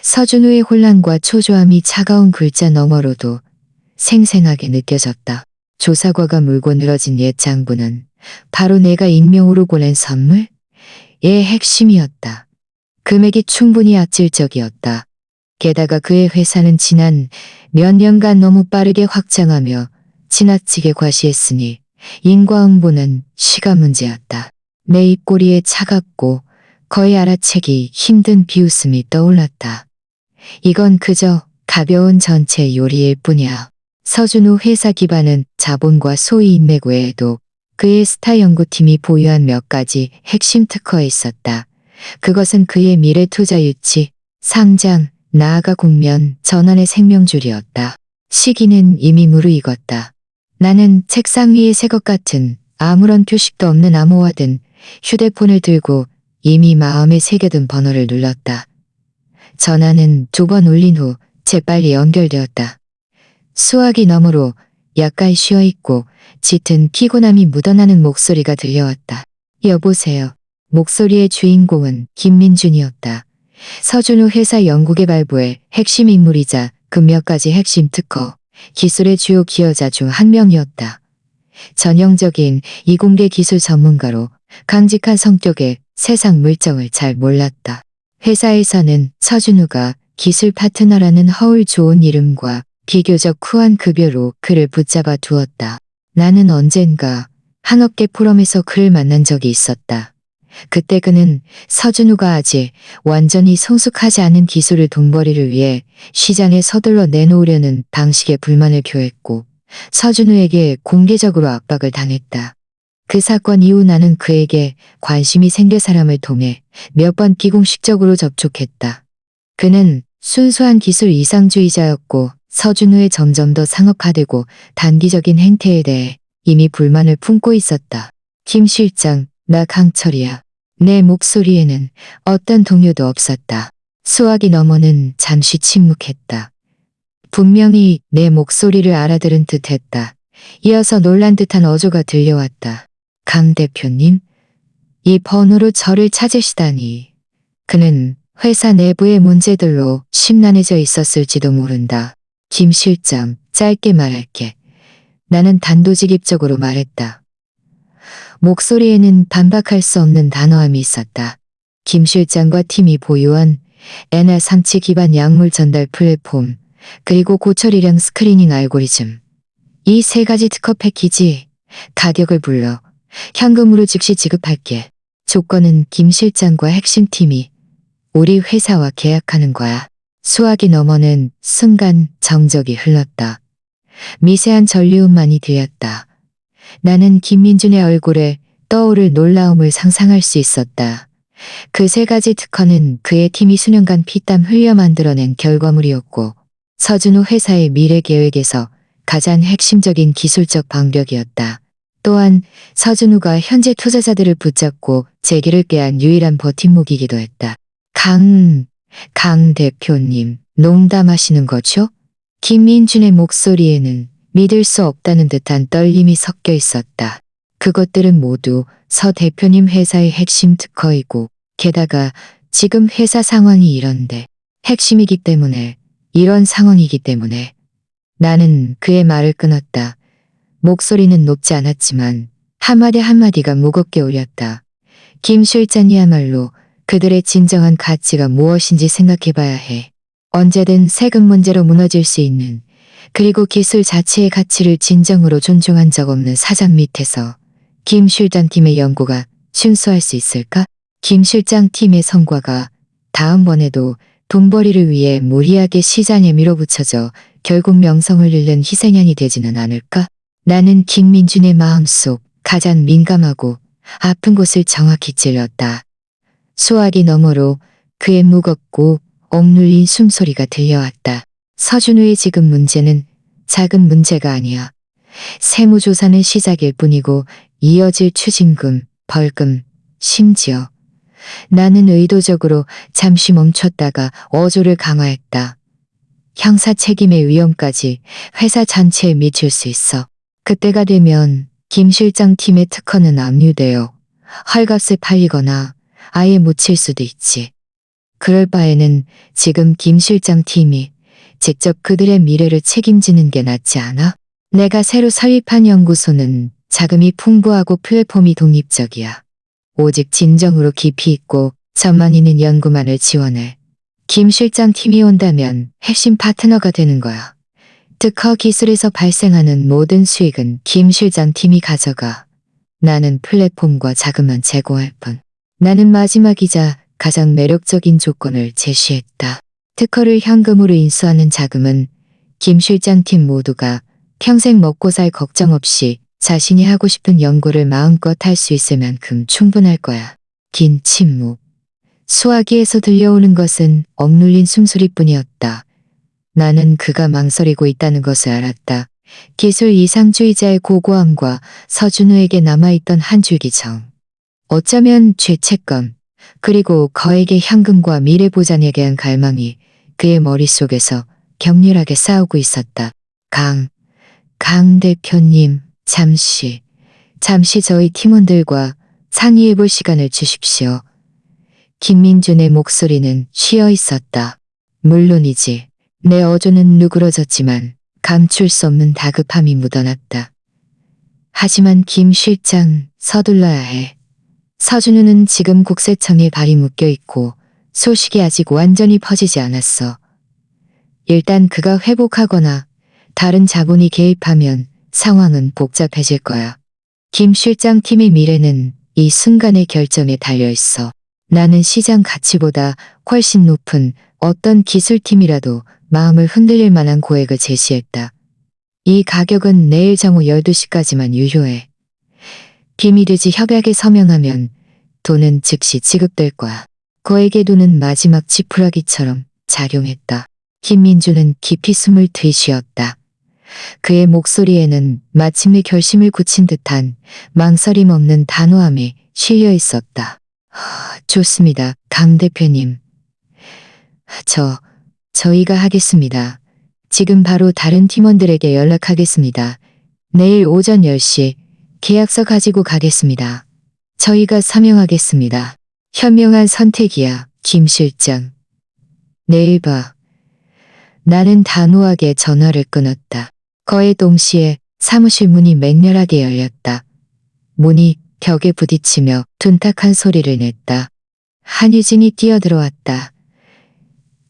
서준우의 혼란과 초조함이 차가운 글자 너머로도 생생하게 느껴졌다. 조사과가 물고 늘어진 옛 장부는 바로 내가 익명으로 보낸 선물? 의 핵심이었다. 금액이 충분히 악질적이었다. 게다가 그의 회사는 지난 몇 년간 너무 빠르게 확장하며 지나치게 과시했으니 인과응보는 시간 문제였다. 내 입꼬리에 차갑고 거의 알아채기 힘든 비웃음이 떠올랐다. 이건 그저 가벼운 전체 요리일 뿐이야. 서준우 회사 기반은 자본과 소위 인맥 외에도 그의 스타 연구팀이 보유한 몇 가지 핵심 특허에 있었다. 그것은 그의 미래 투자 유치, 상장, 나아가 국면 전환의 생명줄이었다. 시기는 이미 무르익었다. 나는 책상 위에 새 것 같은 아무런 표식도 없는 암호화된 휴대폰을 들고 이미 마음에 새겨둔 번호를 눌렀다. 전화는 2번 울린 후 재빨리 연결되었다. 수화기 너머로 약간 쉬어있고 짙은 피곤함이 묻어나는 목소리가 들려왔다. 여보세요. 목소리의 주인공은 김민준이었다. 서준우 회사 연구개발부의 핵심 인물이자 그 몇 가지 핵심 특허, 기술의 주요 기여자 중 한 명이었다. 전형적인 이공계 기술 전문가로 강직한 성격에 세상 물정을 잘 몰랐다. 회사에서는 서준우가 기술 파트너라는 허울 좋은 이름과 비교적 후한 급여로 그를 붙잡아 두었다. 나는 언젠가 한 업계 포럼에서 그를 만난 적이 있었다. 그때 그는 서준우가 아직 완전히 성숙하지 않은 기술을 돈벌이를 위해 시장에 서둘러 내놓으려는 방식에 불만을 표했고 서준우에게 공개적으로 압박을 당했다. 그 사건 이후 나는 그에게 관심이 생길 사람을 통해 몇 번 비공식적으로 접촉했다. 그는 순수한 기술 이상주의자였고 서준우의 점점 더 상업화되고 단기적인 행태에 대해 이미 불만을 품고 있었다. 김 실장, 나 강철이야. 내 목소리에는 어떤 동요도 없었다. 수화기 너머는 잠시 침묵했다. 분명히 내 목소리를 알아들은 듯 했다. 이어서 놀란 듯한 어조가 들려왔다. 강 대표님? 이 번호로 저를 찾으시다니. 그는 회사 내부의 문제들로 심란해져 있었을지도 모른다. 김 실장, 짧게 말할게. 나는 단도직입적으로 말했다. 목소리에는 반박할 수 없는 단호함이 있었다. 김 실장과 팀이 보유한 NR 삼치 기반 약물 전달 플랫폼, 그리고 고처리량 스크리닝 알고리즘. 이 세 가지 특허 패키지, 가격을 불러 현금으로 즉시 지급할게. 조건은 김 실장과 핵심팀이 우리 회사와 계약하는 거야. 수화기 너머는 순간 정적이 흘렀다. 미세한 전류음만이 들렸다. 나는 김민준의 얼굴에 떠오를 놀라움을 상상할 수 있었다. 그 세 가지 특허는 그의 팀이 수년간 피땀 흘려 만들어낸 결과물이었고 서준우 회사의 미래 계획에서 가장 핵심적인 기술적 방벽이었다. 또한 서준우가 현재 투자자들을 붙잡고 재기를 꾀한 유일한 버팀목이기도 했다. 강 대표님, 농담하시는 거죠? 김민준의 목소리에는 믿을 수 없다는 듯한 떨림이 섞여 있었다. 그것들은 모두 서 대표님 회사의 핵심 특허이고 게다가 지금 회사 상황이 이런데 핵심이기 때문에 이런 상황이기 때문에 나는 그의 말을 끊었다. 목소리는 높지 않았지만 한마디 한마디가 무겁게 울렸다. 김 실장이야말로 그들의 진정한 가치가 무엇인지 생각해봐야 해. 언제든 세금 문제로 무너질 수 있는 그리고 기술 자체의 가치를 진정으로 존중한 적 없는 사장 밑에서 김 실장 팀의 연구가 순수할 수 있을까? 김 실장 팀의 성과가 다음번에도 돈벌이를 위해 무리하게 시장에 밀어붙여져 결국 명성을 잃는 희생양이 되지는 않을까? 나는 김민준의 마음속 가장 민감하고 아픈 곳을 정확히 찔렀다. 수화기 너머로 그의 무겁고 억눌린 숨소리가 들려왔다. 서준우의 지금 문제는 작은 문제가 아니야. 세무조사는 시작일 뿐이고 이어질 추징금, 벌금, 심지어 나는 의도적으로 잠시 멈췄다가 어조를 강화했다. 형사 책임의 위험까지 회사 전체에 미칠 수 있어. 그때가 되면 김 실장 팀의 특허는 압류되어 헐값에 팔리거나 아예 묻힐 수도 있지. 그럴 바에는 지금 김 실장 팀이 직접 그들의 미래를 책임지는 게 낫지 않아? 내가 새로 설립한 연구소는 자금이 풍부하고 플랫폼이 독립적이야. 오직 진정으로 깊이 있고 전망 있는 연구만을 지원해. 김 실장 팀이 온다면 핵심 파트너가 되는 거야. 특허 기술에서 발생하는 모든 수익은 김 실장 팀이 가져가. 나는 플랫폼과 자금만 제공할 뿐. 나는 마지막이자 가장 매력적인 조건을 제시했다. 특허를 현금으로 인수하는 자금은 김 실장 팀 모두가 평생 먹고 살 걱정 없이 자신이 하고 싶은 연구를 마음껏 할 수 있을 만큼 충분할 거야. 긴 침묵. 수화기에서 들려오는 것은 억눌린 숨소리뿐이었다. 나는 그가 망설이고 있다는 것을 알았다. 기술 이상주의자의 고고함과 서준우에게 남아있던 한 줄기 정. 어쩌면 죄책감, 그리고 거액의 현금과 미래 보장에 대한 갈망이 그의 머릿속에서 격렬하게 싸우고 있었다. 강 대표님, 잠시 저희 팀원들과 상의해볼 시간을 주십시오. 김민준의 목소리는 쉬어 있었다. 물론이지. 내 어조는 누그러졌지만 감출 수 없는 다급함이 묻어났다. 하지만 김 실장, 서둘러야 해. 서준우는 지금 국세청에 발이 묶여 있고 소식이 아직 완전히 퍼지지 않았어. 일단 그가 회복하거나 다른 자본이 개입하면 상황은 복잡해질 거야. 김 실장 팀의 미래는 이 순간의 결정에 달려 있어. 나는 시장 가치보다 훨씬 높은 어떤 기술팀이라도 마음을 흔들릴 만한 고액을 제시했다. 이 가격은 내일 정오 12시까지만 유효해. 비밀유지 협약에 서명하면 돈은 즉시 지급될 거야. 거액의 돈은 마지막 지푸라기처럼 작용했다. 김민주는 깊이 숨을 들이쉬었다. 그의 목소리에는 마침내 결심을 굳힌 듯한 망설임 없는 단호함이 실려 있었다. 좋습니다, 강 대표님. 저희가 하겠습니다. 지금 바로 다른 팀원들에게 연락하겠습니다. 내일 오전 10시 계약서 가지고 가겠습니다. 저희가 서명하겠습니다. 현명한 선택이야, 김 실장. 내일 봐. 나는 단호하게 전화를 끊었다. 거의 동시에 사무실 문이 맹렬하게 열렸다. 문이 벽에 부딪히며 둔탁한 소리를 냈다. 한유진이 뛰어들어왔다.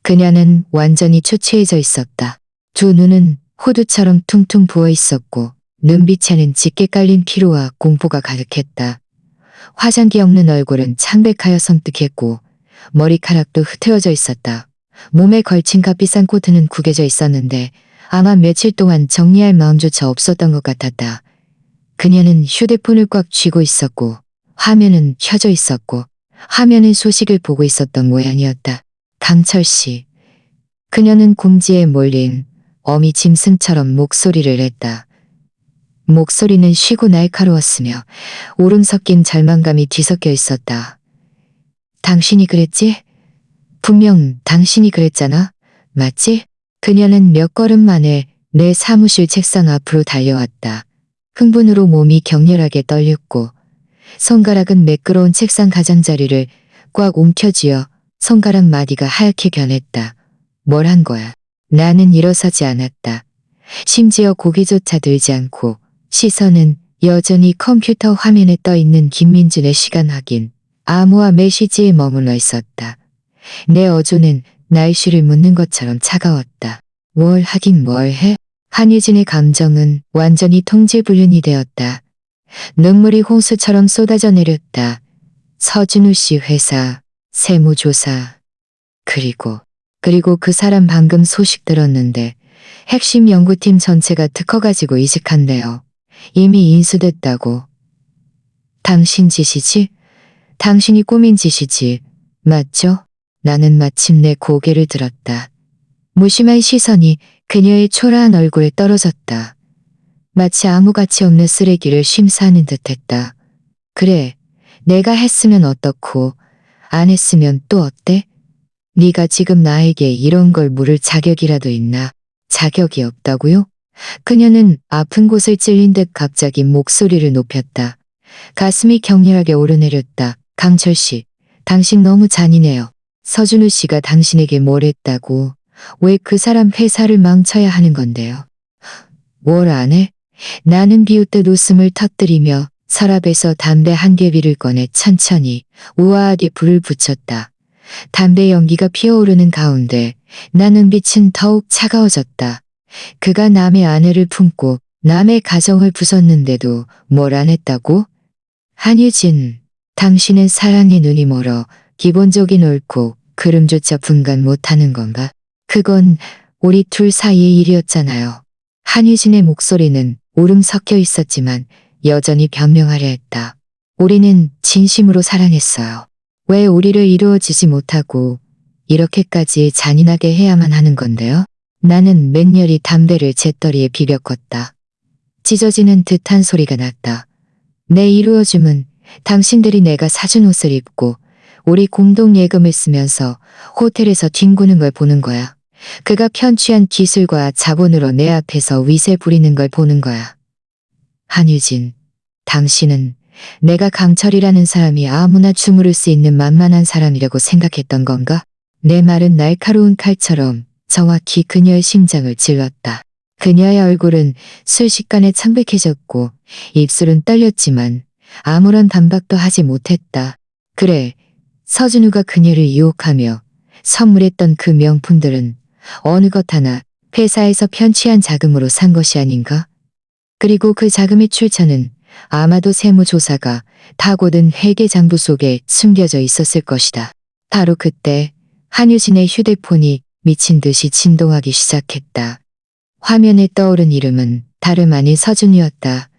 그녀는 완전히 초췌해져 있었다. 두 눈은 호두처럼 퉁퉁 부어 있었고 눈빛에는 짙게 깔린 피로와 공포가 가득했다. 화장기 없는 얼굴은 창백하여 섬뜩했고 머리카락도 흐트러져 있었다. 몸에 걸친 값비싼 코트는 구겨져 있었는데 아마 며칠 동안 정리할 마음조차 없었던 것 같았다. 그녀는 휴대폰을 꽉 쥐고 있었고 화면은 켜져 있었고 화면은 소식을 보고 있었던 모양이었다. 강철 씨. 그녀는 궁지에 몰린 어미 짐승처럼 목소리를 냈다. 목소리는 쉬고 날카로웠으며 울음 섞인 절망감이 뒤섞여 있었다. 당신이 그랬지? 분명 당신이 그랬잖아. 맞지? 그녀는 몇 걸음 만에 내 사무실 책상 앞으로 달려왔다. 흥분으로 몸이 격렬하게 떨렸고 손가락은 매끄러운 책상 가장자리를 꽉 움켜쥐어 손가락 마디가 하얗게 변했다. 뭘 한 거야? 나는 일어서지 않았다. 심지어 고개조차 들지 않고 시선은 여전히 컴퓨터 화면에 떠있는 김민준의 시간 확인, 암호화 메시지에 머물러 있었다. 내 어조는 날씨를 묻는 것처럼 차가웠다. 뭘 하긴 뭘 해? 한유진의 감정은 완전히 통제불능이 되었다. 눈물이 홍수처럼 쏟아져 내렸다. 서준우 씨 회사, 세무조사. 그리고 그 사람 방금 소식 들었는데 핵심 연구팀 전체가 특허 가지고 이직한대요. 이미 인수됐다고. 당신 짓이지? 당신이 꾸민 짓이지. 맞죠? 나는 마침내 고개를 들었다. 무심한 시선이 그녀의 초라한 얼굴에 떨어졌다. 마치 아무 가치 없는 쓰레기를 심사하는 듯했다. 그래, 내가 했으면 어떻고 안 했으면 또 어때? 네가 지금 나에게 이런 걸 물을 자격이라도 있나? 자격이 없다고요? 그녀는 아픈 곳을 찔린 듯 갑자기 목소리를 높였다. 가슴이 격렬하게 오르내렸다. 강철 씨, 당신 너무 잔인해요. 서준우 씨가 당신에게 뭘 했다고? 왜 그 사람 회사를 망쳐야 하는 건데요? 뭘 안 해? 나는 비웃듯 웃음을 터뜨리며 서랍에서 담배 한 개비를 꺼내 천천히 우아하게 불을 붙였다. 담배 연기가 피어오르는 가운데 나는 빛은 더욱 차가워졌다. 그가 남의 아내를 품고 남의 가정을 부쉈는데도 뭘 안 했다고? 한유진, 당신은 사랑의 눈이 멀어 기본적인 옳고 그름조차 분간 못하는 건가? 그건 우리 둘 사이의 일이었잖아요. 한유진의 목소리는 울음 섞여 있었지만 여전히 변명하려 했다. 우리는 진심으로 사랑했어요. 왜 우리를 이루어지지 못하고 이렇게까지 잔인하게 해야만 하는 건데요? 나는 맹렬히 담배를 재떨이에 비벼 껐다. 찢어지는 듯한 소리가 났다. 내 이루어짐은 당신들이 내가 사준 옷을 입고 우리 공동 예금을 쓰면서 호텔에서 뒹구는 걸 보는 거야. 그가 편취한 기술과 자본으로 내 앞에서 위세 부리는 걸 보는 거야. 한유진, 당신은 내가 강철이라는 사람이 아무나 주무를 수 있는 만만한 사람이라고 생각했던 건가? 내 말은 날카로운 칼처럼 정확히 그녀의 심장을 찔렀다. 그녀의 얼굴은 순식간에 창백해졌고 입술은 떨렸지만 아무런 반박도 하지 못했다. 그래, 서준우가 그녀를 유혹하며 선물했던 그 명품들은 어느 것 하나 회사에서 편취한 자금으로 산 것이 아닌가? 그리고 그 자금의 출처는 아마도 세무조사가 타고든 회계장부 속에 숨겨져 있었을 것이다. 바로 그때 한유진의 휴대폰이 미친 듯이 진동하기 시작했다. 화면에 떠오른 이름은 다름 아닌 서준이었다.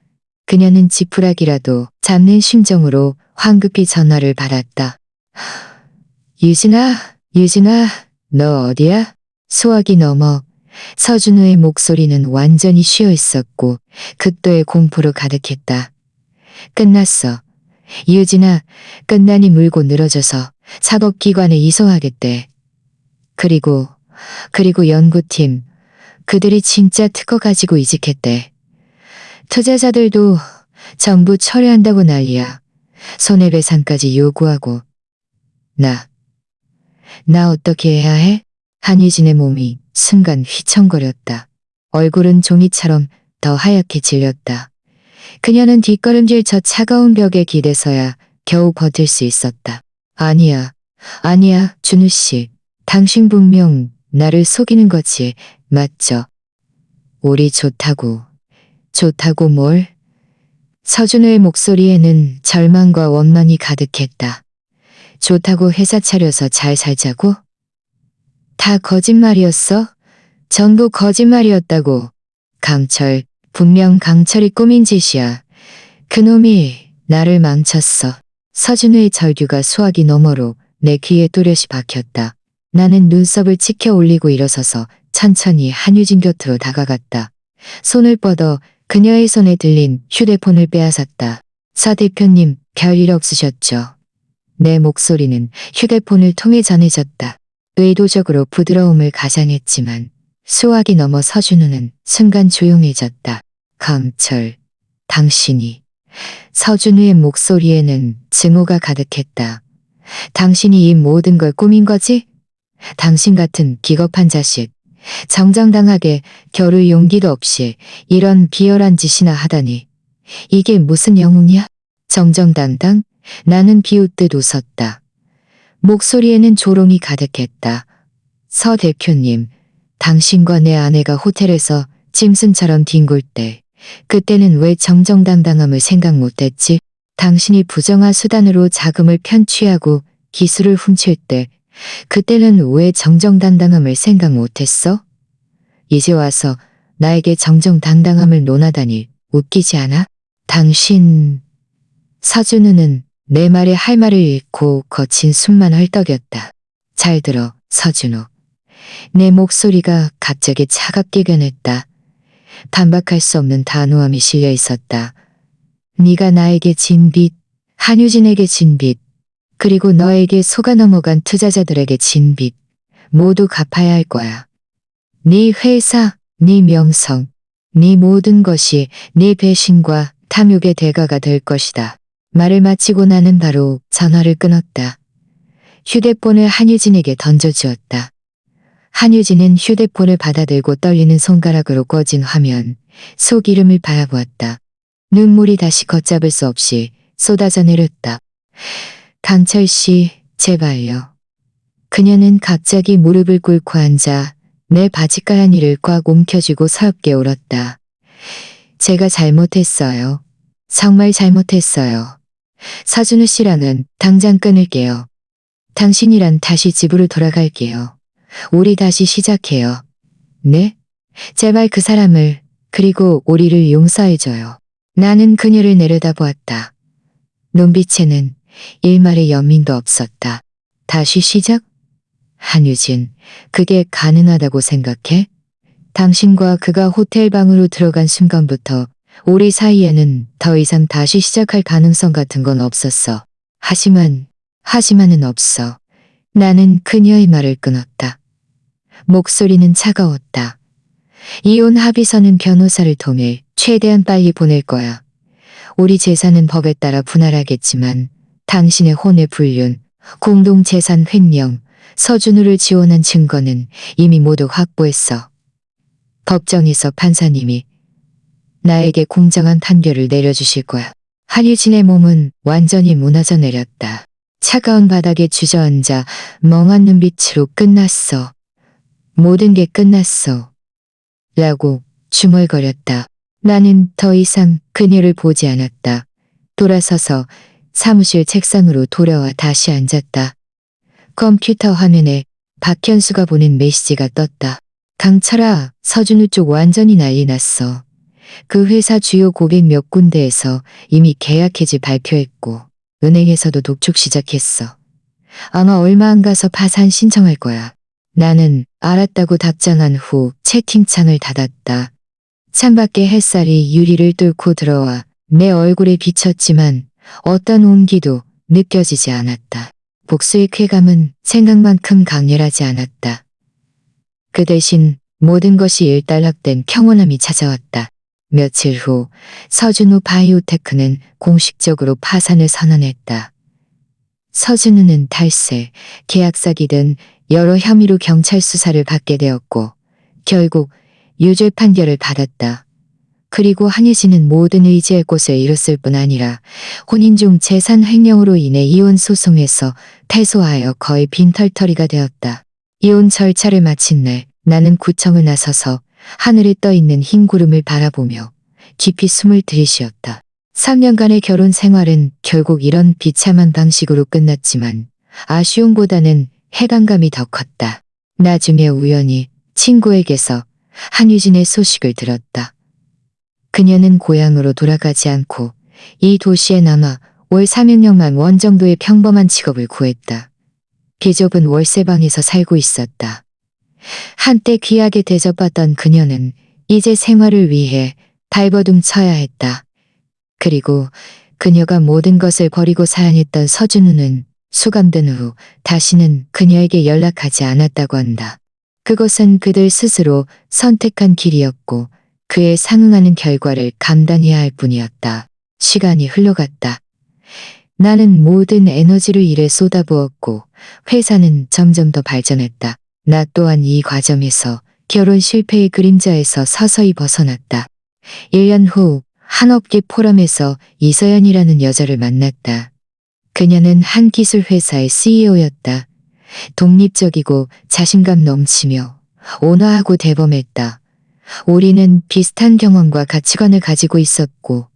그녀는 지푸라기라도 잡는 심정으로 황급히 전화를 받았다. 유진아, 유진아, 너 어디야? 소화기 너머 서준우의 목소리는 완전히 쉬어 있었고 극도의 공포로 가득했다. 끝났어. 유진아, 끝나니 물고 늘어져서 사법기관에 이송하겠대. 그리고 연구팀, 그들이 진짜 특허 가지고 이직했대. 투자자들도 전부 철회한다고 난리야. 손해배상까지 요구하고. 나 어떻게 해야 해? 한유진의 몸이 순간 휘청거렸다. 얼굴은 종이처럼 더 하얗게 질렸다. 그녀는 뒷걸음질 저 차가운 벽에 기대서야 겨우 버틸 수 있었다. 아니야, 준우 씨. 당신 분명 나를 속이는 거지, 맞죠? 우리 좋다고 뭘? 서준우의 목소리에는 절망과 원망이 가득했다. 좋다고 회사 차려서 잘 살자고? 다 거짓말이었어? 전부 거짓말이었다고. 강철, 분명 강철이 꾸민 짓이야. 그놈이 나를 망쳤어. 서준우의 절규가 소화기 너머로 내 귀에 또렷이 박혔다. 나는 눈썹을 치켜 올리고 일어서서 천천히 한유진 곁으로 다가갔다. 손을 뻗어 그녀의 손에 들린 휴대폰을 빼앗았다. 서 대표님, 별일 없으셨죠? 내 목소리는 휴대폰을 통해 전해졌다. 의도적으로 부드러움을 가장했지만 수화기 넘어 서준우는 순간 조용해졌다. 강철, 당신이. 서준우의 목소리에는 증오가 가득했다. 당신이 이 모든 걸 꾸민 거지? 당신 같은 기겁한 자식, 정정당하게 겨룰 용기도 없이 이런 비열한 짓이나 하다니. 이게 무슨 영웅이야? 정정당당? 나는 비웃듯 웃었다. 목소리에는 조롱이 가득했다. 서 대표님, 당신과 내 아내가 호텔에서 짐승처럼 뒹굴 때, 그때는 왜 정정당당함을 생각 못했지? 당신이 부정한 수단으로 자금을 편취하고 기술을 훔칠 때, 그때는 왜 정정당당함을 생각 못했어? 이제 와서 나에게 정정당당함을 논하다니 웃기지 않아? 당신... 서준우는 내 말에 할 말을 잃고 거친 숨만 헐떡였다. 잘 들어, 서준우. 내 목소리가 갑자기 차갑게 변했다. 반박할 수 없는 단호함이 실려 있었다. 네가 나에게 진 빚, 한유진에게 진 빚, 그리고 너에게 속아 넘어간 투자자들에게 진 빚, 모두 갚아야 할 거야. 네 회사, 네 명성, 네 모든 것이 네 배신과 탐욕의 대가가 될 것이다. 말을 마치고 나는 바로 전화를 끊었다. 휴대폰을 한유진에게 던져주었다. 한유진은 휴대폰을 받아들고 떨리는 손가락으로 꺼진 화면, 속 이름을 바라보았다. 눈물이 다시 걷잡을 수 없이 쏟아져 내렸다. 강철 씨, 제발요. 그녀는 갑자기 무릎을 꿇고 앉아 내 바지가랑이를 꽉 움켜쥐고 서럽게 울었다. 제가 잘못했어요. 정말 잘못했어요. 서준우 씨랑은 당장 끊을게요. 당신이란 다시 집으로 돌아갈게요. 우리 다시 시작해요. 네? 제발 그 사람을, 그리고 우리를 용서해줘요. 나는 그녀를 내려다보았다. 눈빛에는 일말의 연민도 없었다. 다시 시작? 한유진, 그게 가능하다고 생각해? 당신과 그가 호텔 방으로 들어간 순간부터 우리 사이에는 더 이상 다시 시작할 가능성 같은 건 없었어. 하지만은 없어. 나는 그녀의 말을 끊었다. 목소리는 차가웠다. 이혼 합의서는 변호사를 통해 최대한 빨리 보낼 거야. 우리 재산은 법에 따라 분할하겠지만 당신의 혼의 불륜, 공동재산 횡령, 서준우를 지원한 증거는 이미 모두 확보했어. 법정에서 판사님이 나에게 공정한 판결을 내려주실 거야. 한유진의 몸은 완전히 무너져 내렸다. 차가운 바닥에 주저앉아 멍한 눈빛으로 끝났어. 모든 게 끝났어. 라고 중얼거렸다. 나는 더 이상 그녀를 보지 않았다. 돌아서서 사무실 책상으로 돌아와 다시 앉았다. 컴퓨터 화면에 박현수가 보낸 메시지가 떴다. 강철아, 서준우 쪽 완전히 난리 났어. 그 회사 주요 고객 몇 군데에서 이미 계약 해지 발표했고 은행에서도 독촉 시작했어. 아마 얼마 안 가서 파산 신청할 거야. 나는 알았다고 답장한 후 채팅창을 닫았다. 창밖에 햇살이 유리를 뚫고 들어와 내 얼굴에 비쳤지만 어떤 온기도 느껴지지 않았다. 복수의 쾌감은 생각만큼 강렬하지 않았다. 그 대신 모든 것이 일단락된 평온함이 찾아왔다. 며칠 후 서준우 바이오테크는 공식적으로 파산을 선언했다. 서준우는 탈세, 계약 사기 등 여러 혐의로 경찰 수사를 받게 되었고 결국 유죄 판결을 받았다. 그리고 한유진은 모든 의지의 꽃을 이뤘을 뿐 아니라 혼인 중 재산 횡령으로 인해 이혼 소송에서 패소하여 거의 빈털터리가 되었다. 이혼 절차를 마친 날 나는 구청을 나서서 하늘에 떠있는 흰 구름을 바라보며 깊이 숨을 들이쉬었다. 3년간의 결혼 생활은 결국 이런 비참한 방식으로 끝났지만 아쉬움보다는 해방감이 더 컸다. 나중에 우연히 친구에게서 한유진의 소식을 들었다. 그녀는 고향으로 돌아가지 않고 이 도시에 남아 월 300만 원 정도의 평범한 직업을 구했다. 비좁은 월세방에서 살고 있었다. 한때 귀하게 대접받던 그녀는 이제 생활을 위해 발버둥 쳐야 했다. 그리고 그녀가 모든 것을 버리고 사양했던 서준우는 수감된 후 다시는 그녀에게 연락하지 않았다고 한다. 그것은 그들 스스로 선택한 길이었고 그에 상응하는 결과를 감당해야 할 뿐이었다. 시간이 흘러갔다. 나는 모든 에너지를 일에 쏟아부었고 회사는 점점 더 발전했다. 나 또한 이 과정에서 결혼 실패의 그림자에서 서서히 벗어났다. 1년 후 한 업계 포럼에서 이서연이라는 여자를 만났다. 그녀는 한 기술회사의 CEO였다. 독립적이고 자신감 넘치며 온화하고 대범했다. 우리는 비슷한 경험과 가치관을 가지고 있었고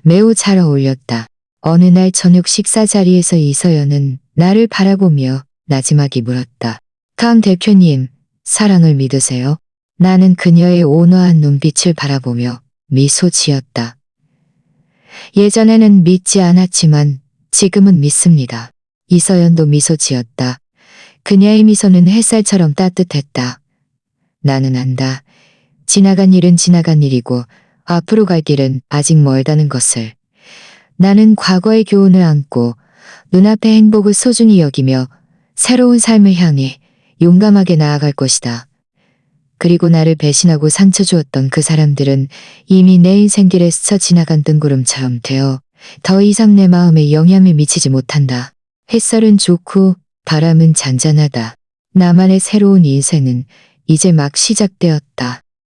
매우 잘 어울렸다. 어느 날 저녁 식사 자리에서 이서연은 나를 바라보며 나지막이 물었다. 강 대표님, 사랑을 믿으세요? 나는 그녀의 온화한 눈빛을 바라보며 미소 지었다. 예전에는 믿지 않았지만 지금은 믿습니다. 이서연도 미소 지었다. 그녀의 미소는 햇살처럼 따뜻했다. 나는 안다. 지나간 일은 지나간 일이고 앞으로 갈 길은 아직 멀다는 것을. 나는 과거의 교훈을 안고 눈앞의 행복을 소중히 여기며 새로운 삶을 향해 용감하게 나아갈 것이다. 그리고 나를 배신하고 상처 주었던 그 사람들은 이미 내 인생길에 스쳐 지나간 뜬구름처럼 되어 더 이상 내 마음에 영향을 미치지 못한다. 햇살은 좋고 바람은 잔잔하다. 나만의 새로운 인생은 이제 막 시작되었다.